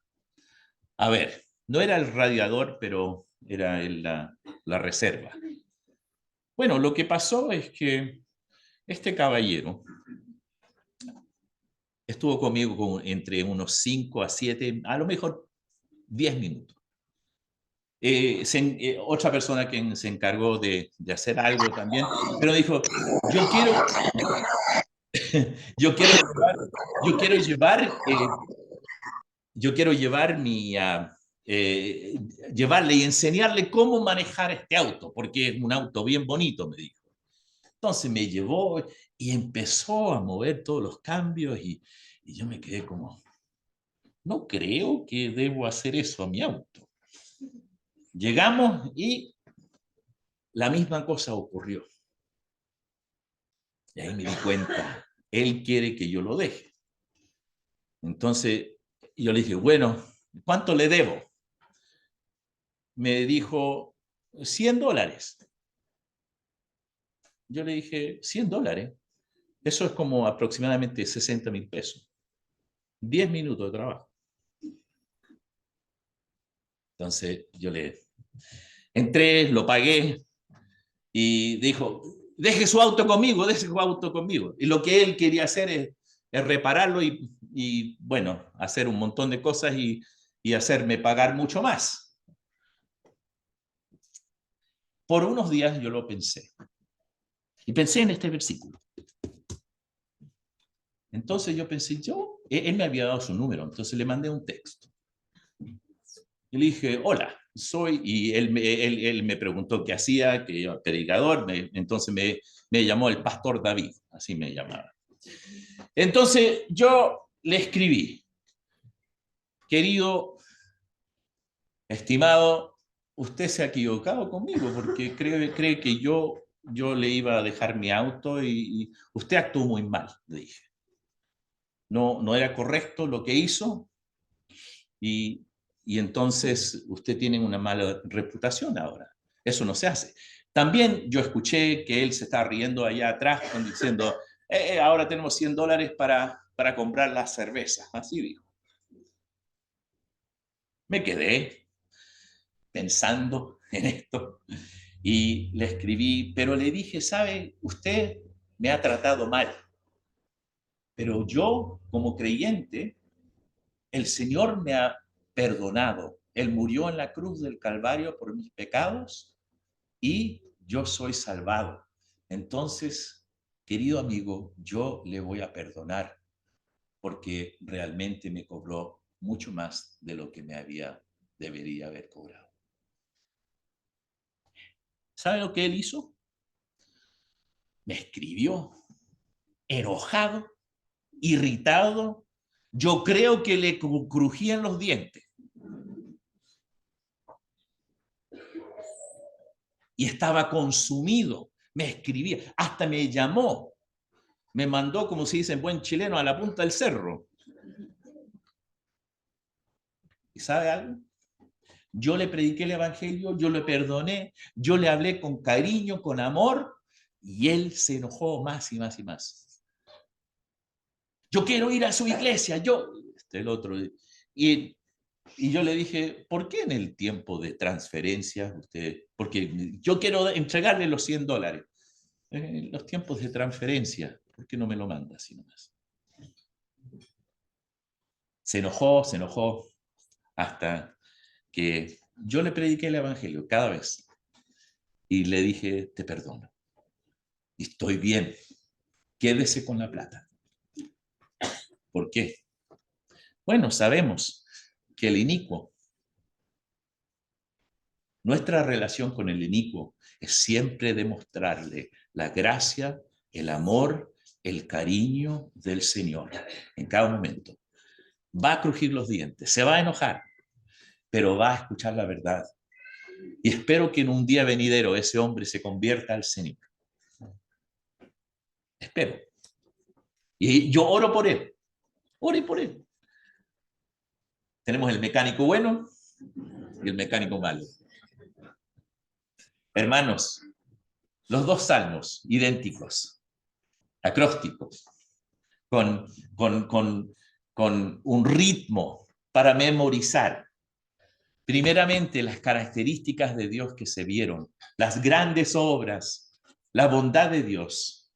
ver. No era el radiador, pero era la reserva. Bueno, lo que pasó es que este caballero estuvo conmigo entre unos 5 a 7, a lo mejor 10 minutos. otra persona que se encargó de hacer algo también, pero dijo, yo quiero llevar llevarle y enseñarle cómo manejar este auto, porque es un auto bien bonito, me dijo. Entonces me llevó y empezó a mover todos los cambios y yo me quedé como, no creo que debo hacer eso a mi auto. Llegamos y la misma cosa ocurrió. Y ahí me di cuenta, él quiere que yo lo deje. Entonces yo le dije, bueno, ¿cuánto le debo? Me dijo, $100. Yo le dije, $100. Eso es como aproximadamente 60.000 pesos. 10 minutos de trabajo. Entonces yo le entré, lo pagué y dijo, deje su auto conmigo, deje su auto conmigo. Y lo que él quería hacer es repararlo y bueno, hacer un montón de cosas y hacerme pagar mucho más. Por unos días yo lo pensé. Y pensé en este versículo. Entonces yo pensé, él me había dado su número, entonces le mandé un texto. Y le dije, hola, y él me preguntó qué hacía, que yo era predicador, entonces me llamó el pastor David, así me llamaba. Entonces yo le escribí, querido, estimado, usted se ha equivocado conmigo porque cree que yo le iba a dejar mi auto y usted actuó muy mal, le dije. No era correcto lo que hizo y entonces usted tiene una mala reputación ahora. Eso no se hace. También yo escuché que él se está riendo allá atrás diciendo, ahora tenemos $100 para comprar las cervezas. Así dijo. Me quedé pensando en esto y le escribí, pero le dije, ¿sabe? Usted me ha tratado mal, pero yo como creyente, el Señor me ha perdonado. Él murió en la cruz del Calvario por mis pecados y yo soy salvado. Entonces, querido amigo, yo le voy a perdonar porque realmente me cobró mucho más de lo que debería haber cobrado. ¿Sabe lo que él hizo? Me escribió enojado, irritado. Yo creo que le crujían los dientes. Y estaba consumido. Me escribía, hasta me llamó. Me mandó, como se dice en buen chileno, a la punta del cerro. ¿Y sabe algo? Yo le prediqué el evangelio, yo le perdoné, yo le hablé con cariño, con amor, y él se enojó más y más y más. Yo quiero ir a su iglesia, el otro. Y yo le dije, ¿por qué en el tiempo de transferencia usted? Porque yo quiero entregarle los $100. En los tiempos de transferencia, ¿por qué no me lo manda así nomás? Se enojó, hasta que yo le prediqué el evangelio cada vez. Y le dije, te perdono. Y estoy bien. Quédese con la plata. ¿Por qué? Bueno, sabemos que el inicuo, nuestra relación con el inicuo es siempre demostrarle la gracia, el amor, el cariño del Señor en cada momento. Va a crujir los dientes, se va a enojar, pero va a escuchar la verdad. Y espero que en un día venidero ese hombre se convierta al Señor. Espero. Y yo oro por él. Ore por él. Tenemos el mecánico bueno y el mecánico malo. Hermanos, los dos salmos idénticos, acrósticos, con un ritmo para memorizar. Primeramente, las características de Dios que se vieron, las grandes obras, la bondad de Dios.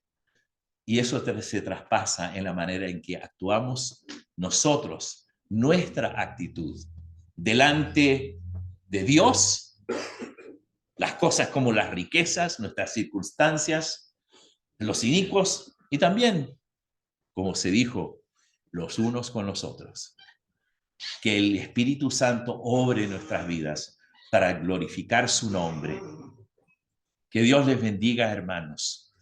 Y eso se traspasa en la manera en que actuamos nosotros, nuestra actitud delante de Dios las cosas como las riquezas, nuestras circunstancias, los inicuos y también, como se dijo, los unos con los otros. Que el Espíritu Santo obre en nuestras vidas para glorificar su nombre. Que Dios les bendiga, hermanos.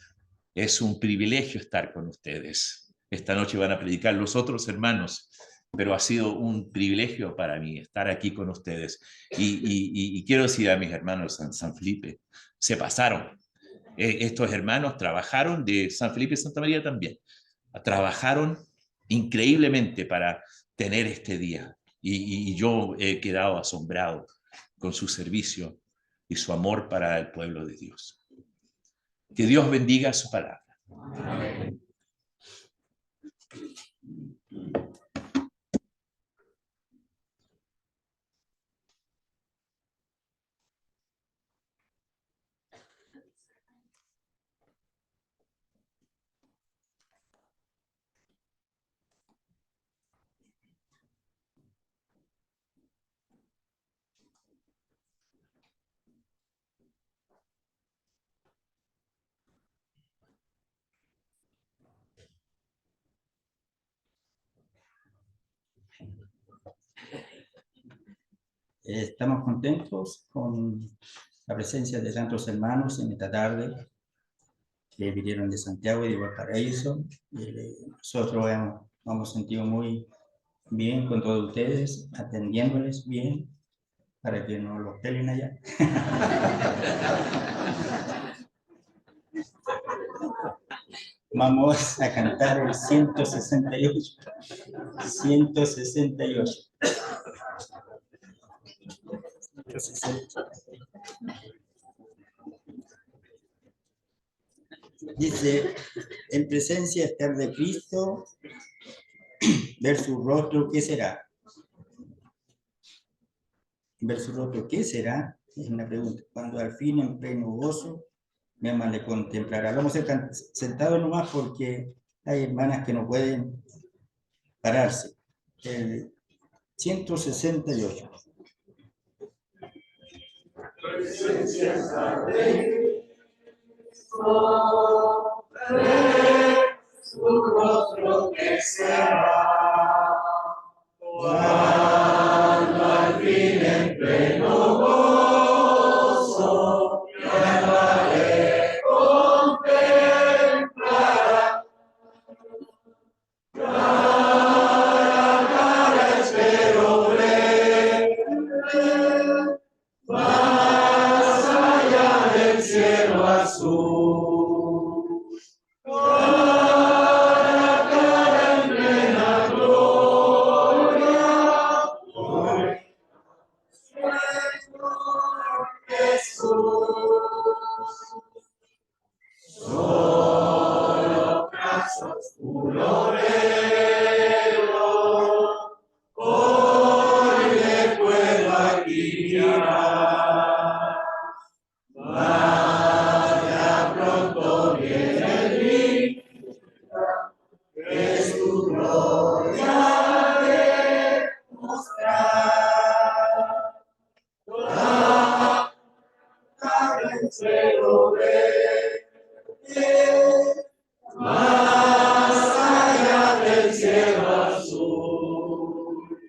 Es un privilegio estar con ustedes. Esta noche van a predicar los otros hermanos, pero ha sido un privilegio para mí estar aquí con ustedes. Y quiero decir a mis hermanos en San Felipe, se pasaron. Estos hermanos trabajaron, de San Felipe y Santa María también, trabajaron increíblemente para tener este día. Y yo he quedado asombrado con su servicio y su amor para el pueblo de Dios. Que Dios bendiga su palabra. Amén. Estamos contentos con la presencia de tantos hermanos en esta tarde que vinieron de Santiago y de Valparaíso. Nosotros nos hemos sentido muy bien con todos ustedes, atendiéndoles bien, para que no los pelen allá. Vamos a cantar el 168. 168. Dice, en presencia estar de Cristo, ver su rostro, ¿qué será? Ver su rostro, ¿qué será? Es una pregunta. Cuando al fin en pleno gozo, mi alma le contemplará. Vamos a estar sentados nomás porque hay hermanas que no pueden pararse. El 168. Presencia está de Cristo, ver su rostro, ¿qué será? Cuando al fin en pleno gozo mi alma le contemplará. Cara a cara espero ver, más allá del cielo azul. Cara a cara en plena gloria, Jesús. Solo brazos puro velo, hoy le puedo aquí mirar. Vaya pronto viene el día, que su gloria demostrar. Espero ver, más allá del cielo azul.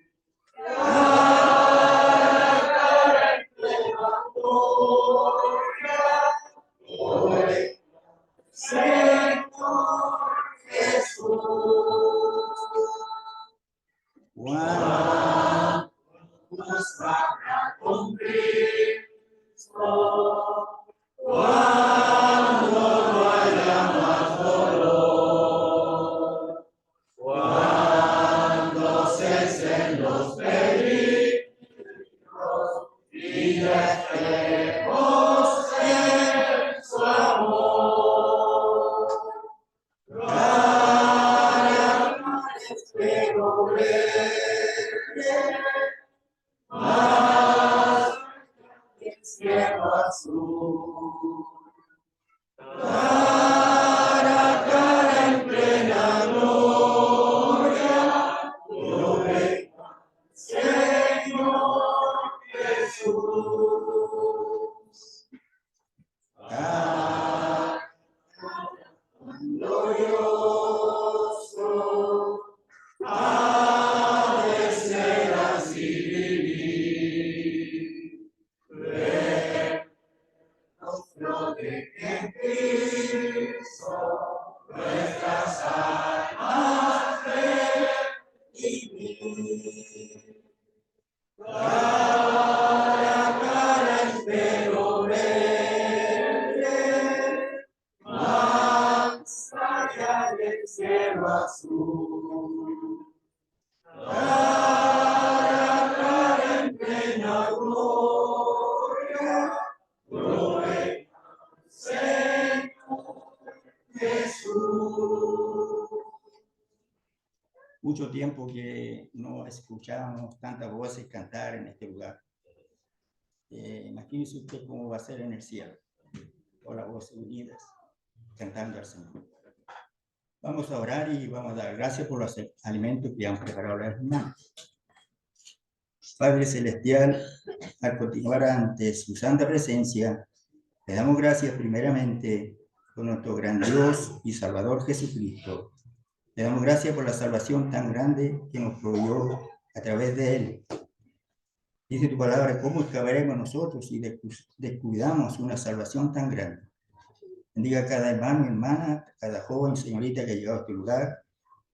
Cara a cara en plena gloria, hoy, Señor Jesús. Cuando nos haga con Cristo, cuando no haya más dolor, cuando cesen los peligros y ya estemos en su amor. Cara a cara espero ver, más Mucho tiempo que no escuchábamos tantas voces cantar en este lugar. Imagínese usted cómo va a ser en el cielo, todas las voces unidas, cantando al Señor. Vamos a orar y vamos a dar gracias por los alimentos que han preparado las hermanas. Padre Celestial, al continuar ante su santa presencia, le damos gracias primeramente por nuestro gran Dios y Salvador Jesucristo. Le damos gracias por la salvación tan grande que nos proveyó a través de Él. Dice tu palabra, ¿cómo escaparemos nosotros si descuidamos una salvación tan grande? Bendiga a cada hermano y hermana, a cada joven y señorita que ha llegado a este lugar.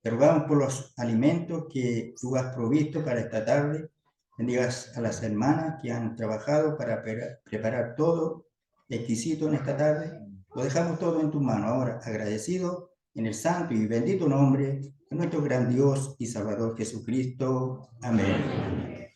Te rogamos por los alimentos que tú has provisto para esta tarde. Bendigas a las hermanas que han trabajado para preparar todo exquisito en esta tarde. Lo dejamos todo en tus manos ahora, agradecido en el santo y bendito nombre de nuestro gran Dios y Salvador Jesucristo. Amén.